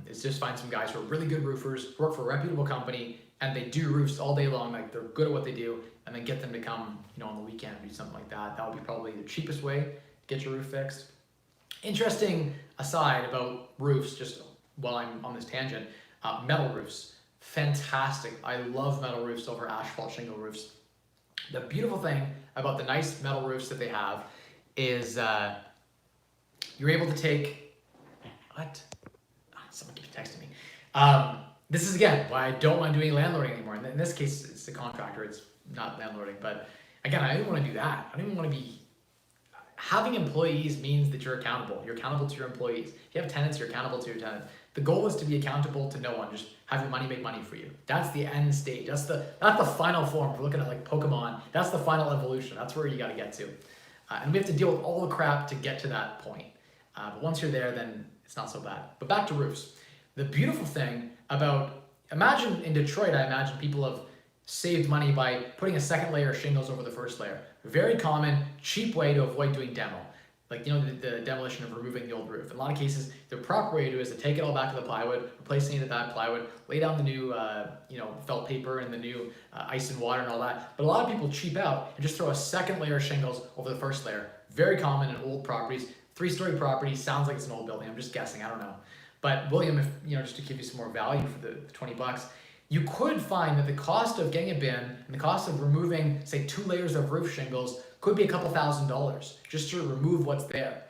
Is just find some guys who are really good roofers, work for a reputable company, and they do roofs all day long. Like they're good at what they do, and then get them to come, on the weekend do something like that. That would be probably the cheapest way to get your roof fixed. Interesting aside about roofs, just while I'm on this tangent, metal roofs, fantastic. I love metal roofs over asphalt shingle roofs. The beautiful thing about the nice metal roofs that they have is you're able to take, what? Oh, someone keeps texting me. This is again why I don't mind doing landlording anymore. In this case, it's the contractor, it's not landlording. But again, I don't want to do that. I don't even want to be, having employees means that you're accountable. You're accountable to your employees. If you have tenants, you're accountable to your tenant. The goal is to be accountable to no one. Just have your money make money for you. That's the end stage. That's the final form. If we're looking at like Pokemon, that's the final evolution. That's where you got to get to. And we have to deal with all the crap to get to that point. But once you're there, then it's not so bad. But back to roofs. The beautiful thing about, imagine in Detroit, I imagine people have saved money by putting a second layer of shingles over the first layer. Very common, cheap way to avoid doing demo. Like, the demolition of removing the old roof. In a lot of cases, the proper way to do it is to take it all back to the plywood, replace any of that plywood, lay down the new, felt paper and the new ice and water and all that. But a lot of people cheap out and just throw a second layer of shingles over the first layer. Very common in old properties. 3-story property, sounds like it's an old building. I'm just guessing, I don't know. But William, if just to give you some more value for the $20, you could find that the cost of getting a bin and the cost of removing, say, 2 layers of roof shingles could be a couple $1,000s just to remove what's there.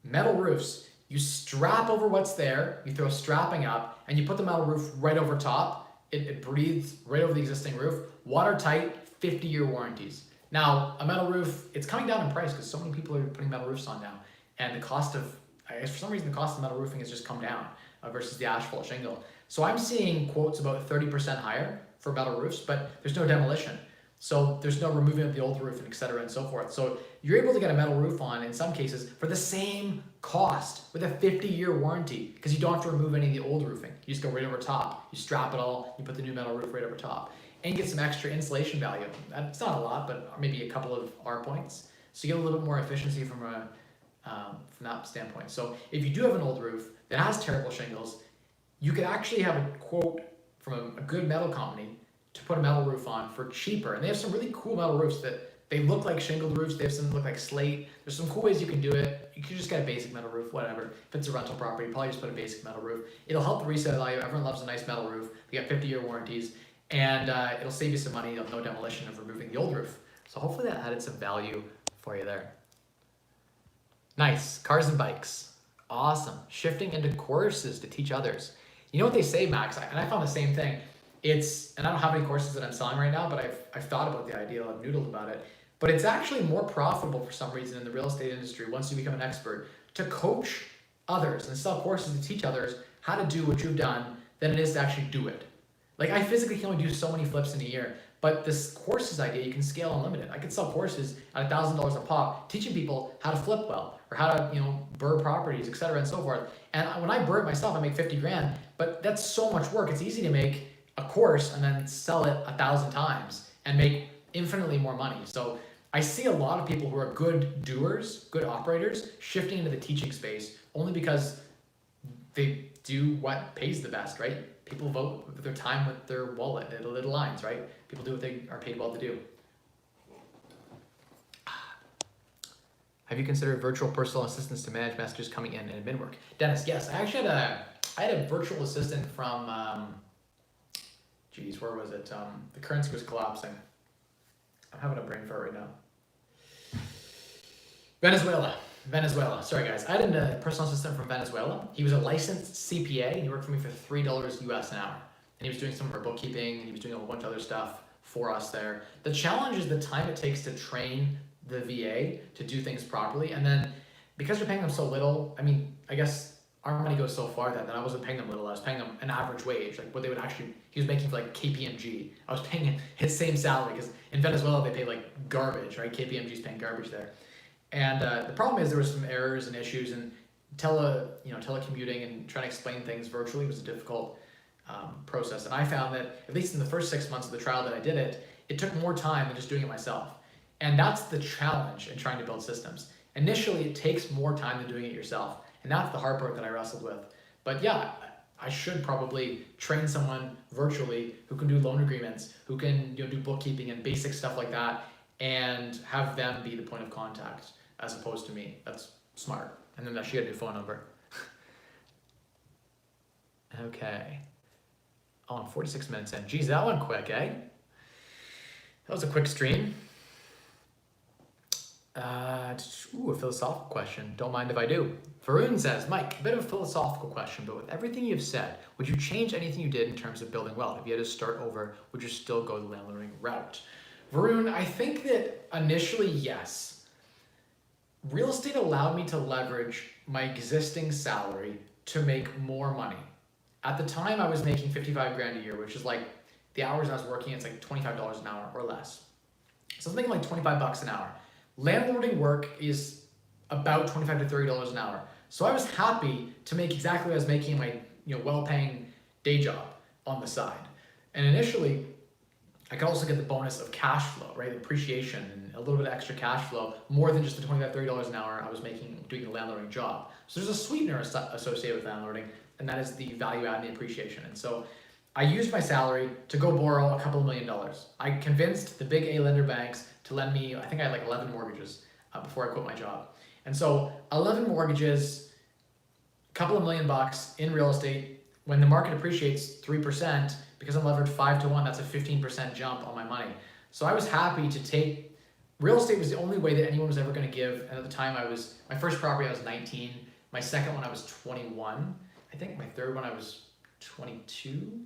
Metal roofs, you strap over what's there, you throw strapping up, and you put the metal roof right over top. It breathes right over the existing roof. Watertight, 50-year warranties. Now, a metal roof, it's coming down in price because so many people are putting metal roofs on now. And the cost of, I guess for some reason, the cost of metal roofing has just come down versus the asphalt shingle. So I'm seeing quotes about 30% higher for metal roofs, but there's no demolition. So there's no removing of the old roof and et cetera and so forth. So you're able to get a metal roof on in some cases for the same cost with a 50-year warranty because you don't have to remove any of the old roofing. You just go right over top, you strap it all, you put the new metal roof right over top and you get some extra insulation value. It's not a lot, but maybe a couple of R points. So you get a little bit more efficiency from that standpoint. So if you do have an old roof that has terrible shingles, you could actually have a quote from a good metal company to put a metal roof on for cheaper. And they have some really cool metal roofs that they look like shingled roofs. They have some that look like slate. There's some cool ways you can do it. You can just get a basic metal roof, whatever. If it's a rental property, probably just put a basic metal roof. It'll help the resale value. Everyone loves a nice metal roof. They got 50-year warranties. And it'll save you some money. No demolition of removing the old roof. So hopefully that added some value for you there. Nice. Cars and bikes. Awesome. Shifting into courses to teach others. You know what they say, Max? And I found the same thing. And I don't have any courses that I'm selling right now, but I've thought about the idea, I've noodled about it. But it's actually more profitable for some reason in the real estate industry once you become an expert to coach others and sell courses to teach others how to do what you've done than it is to actually do it. Like I physically can only do so many flips in a year, but this courses idea, you can scale unlimited. I could sell courses at $1,000 a pop, teaching people how to flip well or how to, burr properties, et cetera, and so forth. And when I burr it myself, I make 50 grand, but that's so much work. It's easy to make a course and then sell it 1,000 times and make infinitely more money. So I see a lot of people who are good doers, good operators, shifting into the teaching space only because they do what pays the best, right? people vote with their time with their wallet. It aligns, right? People do what they are paid well to do. Have you considered virtual personal assistants to manage messages coming in and admin work? Dennis, yes. I actually had a virtual assistant from, where was it? The currency was collapsing. I'm having a brain fart right now. Venezuela. Sorry, guys. I had a personal assistant from Venezuela. He was a licensed CPA. He worked for me for $3 US an hour. And he was doing some of our bookkeeping, and he was doing a whole bunch of other stuff for us there. The challenge is the time it takes to train the VA to do things properly. And then because you're paying them so little, I mean, I guess our money goes so far that I wasn't paying them little. I was paying them an average wage, like what they would actually, he was making for like KPMG. I was paying him his same salary because in Venezuela they pay like garbage, right? KPMG's paying garbage there. And the problem is there was some errors and issues, and telecommuting and trying to explain things virtually was a difficult process. And I found that at least in the first 6 months of the trial that I did it, it took more time than just doing it myself. And that's the challenge in trying to build systems. Initially, it takes more time than doing it yourself. And that's the hard part that I wrestled with. But yeah, I should probably train someone virtually who can do loan agreements, who can do bookkeeping and basic stuff like that, and have them be the point of contact as opposed to me. That's smart. And then she got a new phone number. Okay. Oh, I'm 46 minutes in. Geez, that went quick, eh? That was a quick stream. A philosophical question. Don't mind if I do. Varun says, Mike, a bit of a philosophical question, but with everything you've said, would you change anything you did in terms of building wealth? If you had to start over, would you still go the landlording route? Varun, I think that initially, yes. Real estate allowed me to leverage my existing salary to make more money. At the time, I was making 55 grand a year, which is like the hours I was working, it's like $25 an hour or less. So I was making like 25 bucks an hour. Landlording work is about $25 to $30 an hour. So I was happy to make exactly what I was making in my well-paying day job on the side. And initially, I could also get the bonus of cash flow, right? Appreciation and a little bit of extra cash flow, more than just the $25, $30 an hour I was making doing the landlording job. So there's a sweetener associated with landlording, and that is the value add and the appreciation. And so I used my salary to go borrow a couple of $1 million. I convinced the big A lender banks to lend me, I think I had like 11 mortgages before I quit my job. And so 11 mortgages, a couple of $1 million in real estate. When the market appreciates 3%, because I'm levered 5 to 1, that's a 15% jump on my money. So I was happy to take, real estate was the only way that anyone was ever going to give. And at the time my first property I was 19, my second one I was 21. I think my third one I was 22.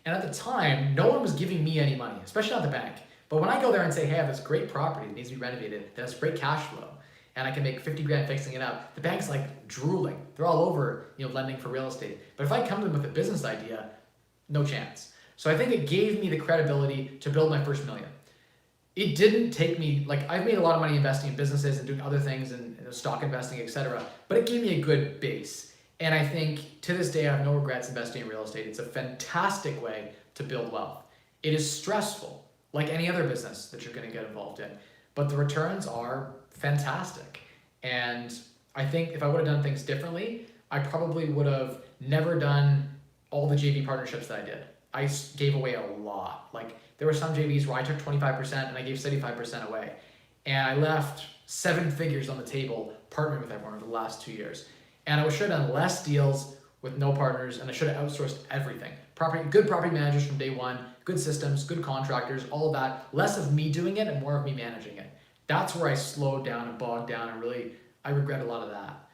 And at the time, no one was giving me any money, especially not the bank. But when I go there and say, hey, I have this great property that needs to be renovated, that has great cash flow, and I can make 50 grand fixing it up, the bank's like drooling. They're all over, lending for real estate. But if I come to them with a business idea, no chance. So I think it gave me the credibility to build my first $1 million. It didn't take me, I've made a lot of money investing in businesses and doing other things and stock investing, etc. But it gave me a good base. And I think to this day, I have no regrets investing in real estate. It's a fantastic way to build wealth. It is stressful, like any other business that you're going to get involved in. But the returns are fantastic. And I think if I would have done things differently, I probably would have never done all the JV partnerships that I did. I gave away a lot. There were some JVs where I took 25% and I gave 75% away. And I left 7 figures on the table partnering with everyone over the last 2 years. And I should have done less deals with no partners, and I should have outsourced everything. Good property managers from day one, good systems, good contractors, all of that. Less of me doing it and more of me managing it. That's where I slowed down and bogged down, and really, I regret a lot of that.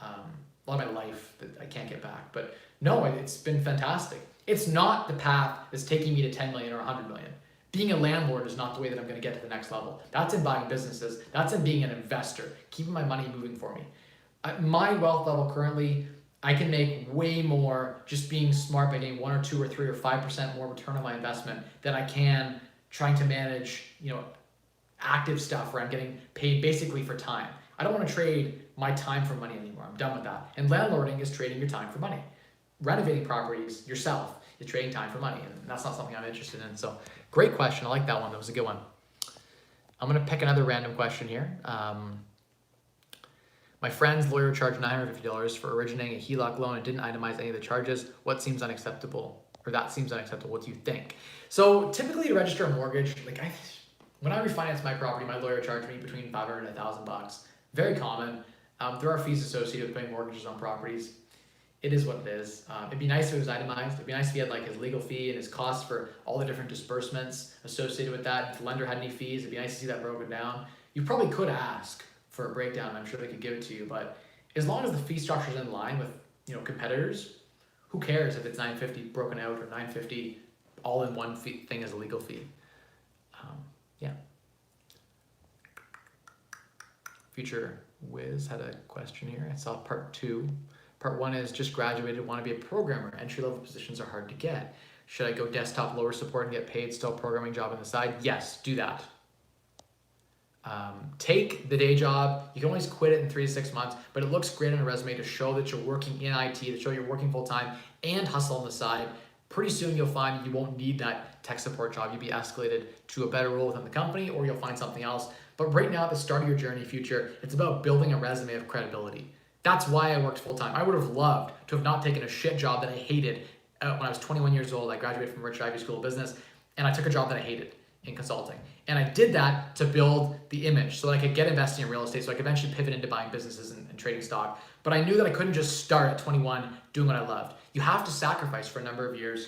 A lot of my life that I can't get back. But no, it's been fantastic. It's not the path that's taking me to 10 million or 100 million. Being a landlord is not the way that I'm going to get to the next level. That's in buying businesses. That's in being an investor, keeping my money moving for me. My wealth level currently, I can make way more just being smart by getting 1 or 2 or 3 or 5% more return on my investment than I can trying to manage, active stuff where I'm getting paid basically for time. I don't want to trade my time for money anymore. I'm done with that. And landlording is trading your time for money. Renovating properties yourself is trading time for money, and that's not something I'm interested in. So great question. I like that one. That was a good one. I'm going to pick another random question here. My friend's lawyer charged $950 for originating a HELOC loan and didn't itemize any of the charges. What seems unacceptable? or that seems unacceptable. What do you think? So typically to register a mortgage, when I refinance my property, my lawyer charged me between $500 and $1,000. Very common. There are fees associated with paying mortgages on properties. It is what it is. It'd be nice if it was itemized. It'd be nice if he had like his legal fee and his costs for all the different disbursements associated with that. If the lender had any fees, it'd be nice to see that broken down. You probably could ask for a breakdown. I'm sure they could give it to you, but as long as the fee structure is in line with competitors, who cares if it's $950 broken out or $950 all in one fee, thing as a legal fee? Yeah. Future Wiz had a question here. I saw part 2. Part 1 is just graduated, want to be a programmer. Entry-level positions are hard to get. Should I go desktop, lower support, and get paid still programming job on the side? Yes, do that. Take the day job. You can always quit it in 3 to 6 months, but it looks great on a resume to show that you're working in IT, to show you're working full-time and hustle on the side. Pretty soon you'll find you won't need that tech support job. You'll be escalated to a better role within the company, or you'll find something else. But right now, at the start of your journey, Future, it's about building a resume of credibility. That's why I worked full-time. I would have loved to have not taken a shit job that I hated when I was 21 years old. I graduated from Rich Ivy School of Business, and I took a job that I hated in consulting. And I did that to build the image so that I could get investing in real estate, so I could eventually pivot into buying businesses and trading stock. But I knew that I couldn't just start at 21 doing what I loved. You have to sacrifice for a number of years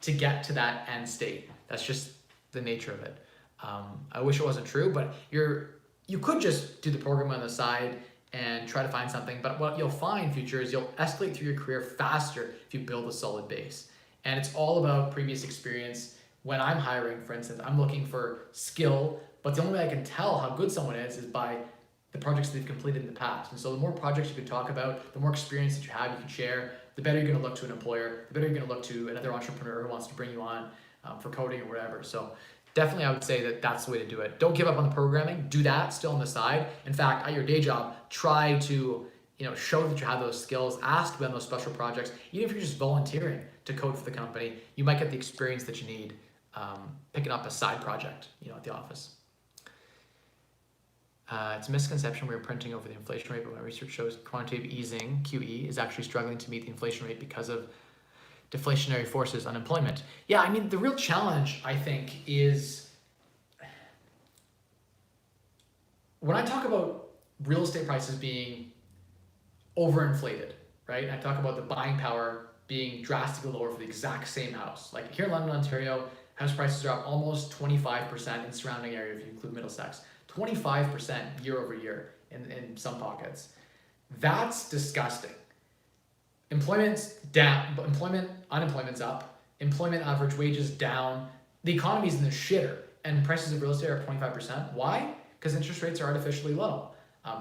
to get to that end state. That's just the nature of it. I wish it wasn't true, but you could just do the program on the side and try to find something. But what you'll find, Future, is you'll escalate through your career faster if you build a solid base. And it's all about previous experience. When I'm hiring, for instance, I'm looking for skill, but the only way I can tell how good someone is by the projects they've completed in the past. And so the more projects you can talk about, the more experience that you have, you can share, the better you're going to look to an employer, the better you're going to look to another entrepreneur who wants to bring you on for coding or whatever. So definitely I would say that that's the way to do it. Don't give up on the programming. Do that still on the side. In fact, at your day job, try to show that you have those skills. Ask about those special projects. Even if you're just volunteering to code for the company, you might get the experience that you need picking up a side project at the office. It's a misconception we're printing over the inflation rate, but my research shows quantitative easing, QE, is actually struggling to meet the inflation rate because of deflationary forces, unemployment. Yeah, I mean, the real challenge, I think, is when I talk about real estate prices being overinflated, right? And I talk about the buying power being drastically lower for the exact same house. Like here in London, Ontario, house prices are up almost 25% in surrounding area if you include Middlesex. 25% year over year in some pockets. That's disgusting. Employment's down, but unemployment's up. Employment average wages down. The economy's in the shitter, and prices of real estate are up 25%. Why? Because interest rates are artificially low.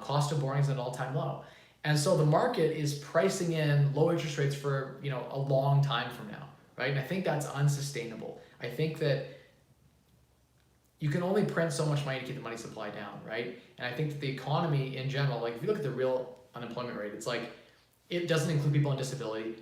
Cost of borrowing is at an all-time low. And so the market is pricing in low interest rates for a long time from now, right? And I think that's unsustainable. I think that you can only print so much money to keep the money supply down, right? And I think that the economy in general, like if you look at the real unemployment rate, it's like, it doesn't include people on disability,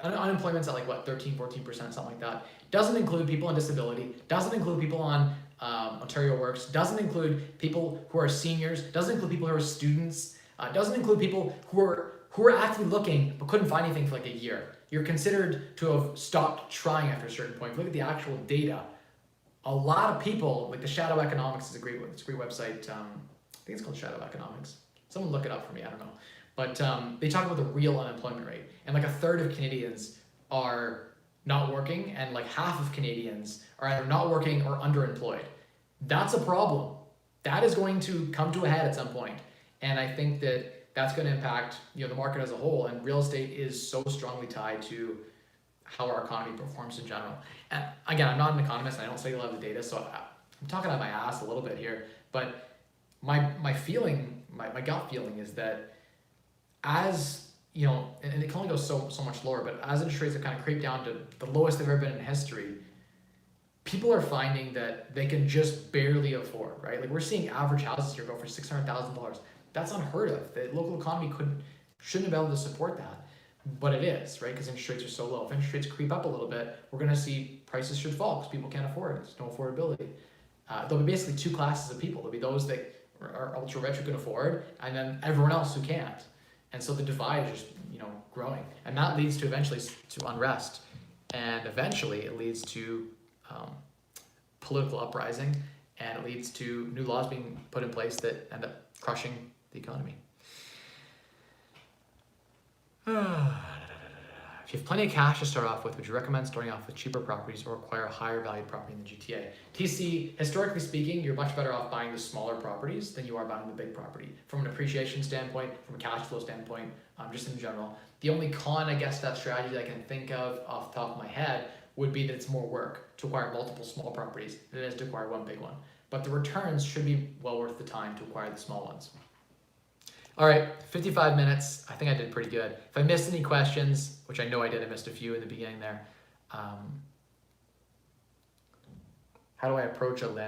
unemployment's at 13, 14%, something like that. Doesn't include people on disability, doesn't include people on Ontario Works, doesn't include people who are seniors, doesn't include people who are students, doesn't include people who are actively looking but couldn't find anything for a year. You're considered to have stopped trying after a certain point. If you look at the actual data, a lot of people, the Shadow Economics is a great website. I think it's called Shadow Economics. Someone look it up for me, I don't know. But they talk about the real unemployment rate. And a third of Canadians are not working, and half of Canadians are either not working or underemployed. That's a problem. That is going to come to a head at some point. And I think that that's going to impact the market as a whole. And real estate is so strongly tied to how our economy performs in general. And again, I'm not an economist, and I don't study a lot of the data, so I'm talking out my ass a little bit here. But my gut feeling is that as and it can only go so much lower, but as interest rates have kind of creeped down to the lowest they've ever been in history, people are finding that they can just barely afford, right? We're seeing average houses here go for $600,000. That's unheard of. The local economy shouldn't be able to support that, but it is, right? Because interest rates are so low. If interest rates creep up a little bit, we're going to see prices should fall because people can't afford it. There's no affordability. There'll be basically two classes of people. There'll be those that are ultra rich who can afford, and then everyone else who can't. And so the divide is just growing, and that leads to eventually to unrest. And eventually it leads to political uprising, and it leads to new laws being put in place that end up crushing the economy. If you have plenty of cash to start off with, would you recommend starting off with cheaper properties or acquire a higher valued property in the GTA? TC, historically speaking, you're much better off buying the smaller properties than you are buying the big property. From an appreciation standpoint, from a cash flow standpoint, just in general. The only con, I guess, that strategy that I can think of off the top of my head would be that it's more work to acquire multiple small properties than it is to acquire one big one. But the returns should be well worth the time to acquire the small ones. All right, 55 minutes. I think I did pretty good. If I missed any questions, which I know I did, I missed a few in the beginning there. How do I approach an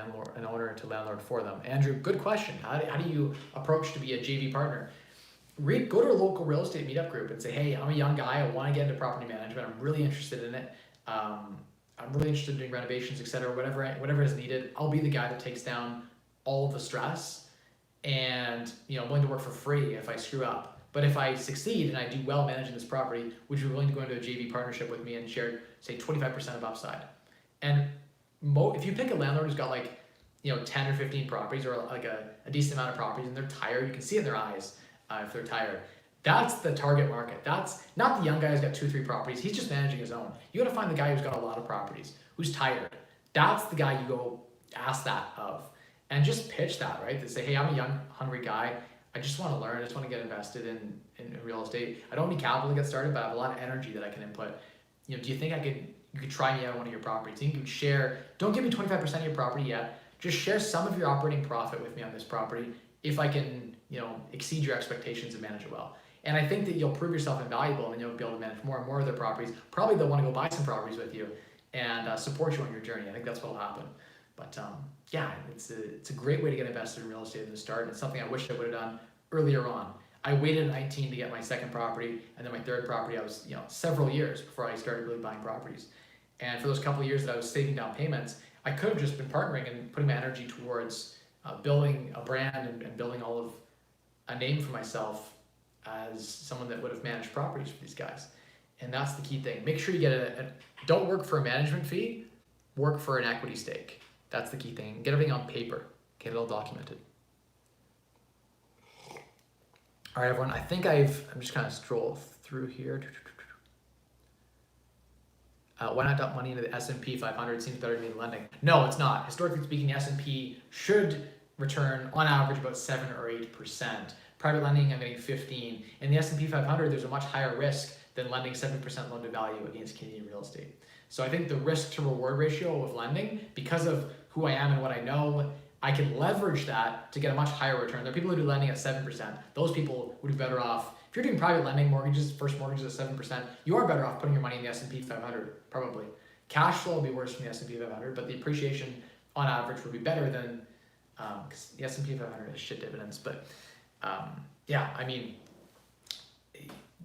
owner to landlord for them? Andrew, good question. How do you approach to be a JV partner? Go to a local real estate meetup group and say, hey, I'm a young guy. I want to get into property management. I'm really interested in it. I'm really interested in doing renovations, etc. Whatever is needed. I'll be the guy that takes down all of the stress. And I'm willing to work for free if I screw up. But if I succeed and I do well managing this property, would you be willing to go into a JV partnership with me and share, say, 25% of upside? And if you pick a landlord who's got 10 or 15 properties, or like a decent amount of properties, and they're tired, you can see it in their eyes if they're tired. That's the target market. That's not the young guy who's got 2 or 3 properties. He's just managing his own. You got to find the guy who's got a lot of properties, who's tired. That's the guy you go ask that of. And just pitch that, right? To say, hey, I'm a young, hungry guy. I just want to learn. I just want to get invested in real estate. I don't need capital to get started, but I have a lot of energy that I can input. Do you think you could try me out on one of your properties? You could share. Don't give me 25% of your property yet. Just share some of your operating profit with me on this property if I can, exceed your expectations and manage it well. And I think that you'll prove yourself invaluable, and you'll be able to manage more and more of their properties. Probably they'll want to go buy some properties with you and support you on your journey. I think that's what will happen. But yeah, it's a great way to get invested in real estate at the start, and it's something I wish I would have done earlier on. I waited at 19 to get my second property, and then my third property, I was several years before I started really buying properties. And for those couple of years that I was saving down payments, I could have just been partnering and putting my energy towards building a brand and building all of a name for myself as someone that would have managed properties for these guys. And that's the key thing. Make sure you get don't work for a management fee, work for an equity stake. That's the key thing. Get everything on paper. Get it all documented. All right, everyone. I think I'm just kind of stroll through here. Why not dump money into the S&P 500? Seems better to me than lending. No, it's not. Historically speaking, the S&P should return on average about 7 or 8%. Private lending, I'm getting 15. In the S&P 500, there's a much higher risk than lending 7% loan to value against Canadian real estate. So I think the risk to reward ratio of lending, because of who I am and what I know, I can leverage that to get a much higher return. There are people who do lending at 7%. Those people would be better off. If you're doing private lending mortgages, first mortgages at 7%, you are better off putting your money in the S&P 500, probably. Cash flow will be worse from the S&P 500, but the appreciation on average would be better than, because the S&P 500 has shit dividends. But yeah, I mean,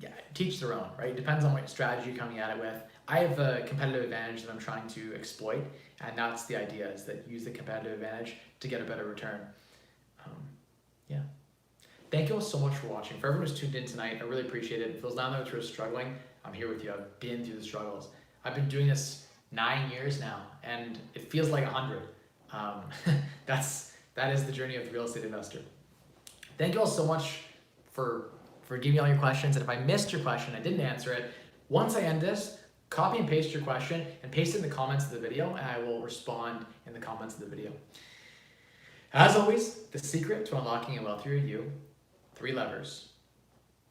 yeah, teach their own, right? It depends on what strategy you're coming at it with. I have a competitive advantage that I'm trying to exploit, and that's the idea, is that use the competitive advantage to get a better return. Yeah. Thank you all so much for watching. For everyone who's tuned in tonight, I really appreciate it. If those landlords who are struggling, I'm here with you. I've been through the struggles. I've been doing this 9 years now, and it feels like 100. That is the journey of the real estate investor. Thank you all so much for giving me all your questions. And if I missed your question, I didn't answer it, once I end this, copy and paste your question and paste it in the comments of the video, and I will respond in the comments of the video. As always, the secret to unlocking a wealthier you, 3 levers: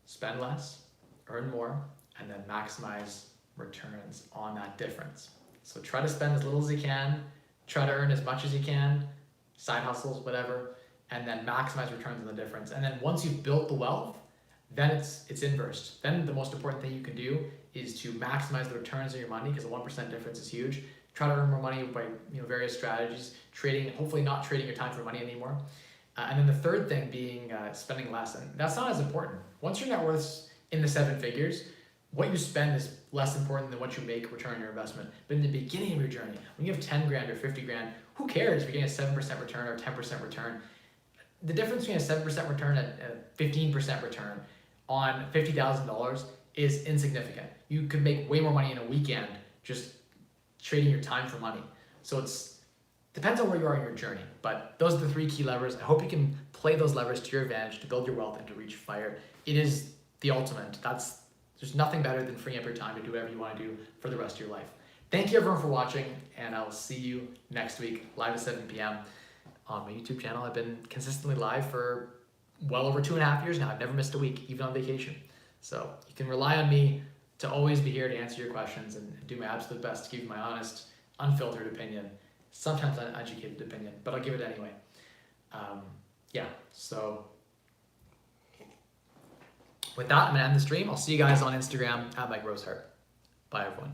spend less, earn more, and then maximize returns on that difference. So try to spend as little as you can, try to earn as much as you can, side hustles, whatever, and then maximize returns on the difference. And then once you've built the wealth, then it's inverse. Then the most important thing you can do is to maximize the returns on your money, because a 1% difference is huge. Try to earn more money by various strategies, trading, hopefully not trading your time for money anymore. And then the third thing being spending less. And that's not as important. Once your net worth's in the 7 figures, what you spend is less important than what you make return on your investment. But in the beginning of your journey, when you have 10 grand or 50 grand, who cares if you're getting a 7% return or a 10% return? The difference between a 7% return and a 15% return on $50,000 is insignificant. You could make way more money in a weekend just trading your time for money. So it's depends on where you are in your journey, but those are the 3 key levers. I hope you can play those levers to your advantage to build your wealth and to reach FIRE. It is the ultimate. There's nothing better than freeing up your time to do whatever you want to do for the rest of your life. Thank you everyone for watching, and I'll see you next week, live at 7 p.m. on my YouTube channel. I've been consistently live for well over 2.5 years now. I've never missed a week, even on vacation. So you can rely on me to always be here to answer your questions and do my absolute best to give you my honest, unfiltered opinion, sometimes uneducated opinion, but I'll give it anyway. So with that, I'm gonna end the stream. I'll see you guys on Instagram at Mike Rosehart. Bye everyone.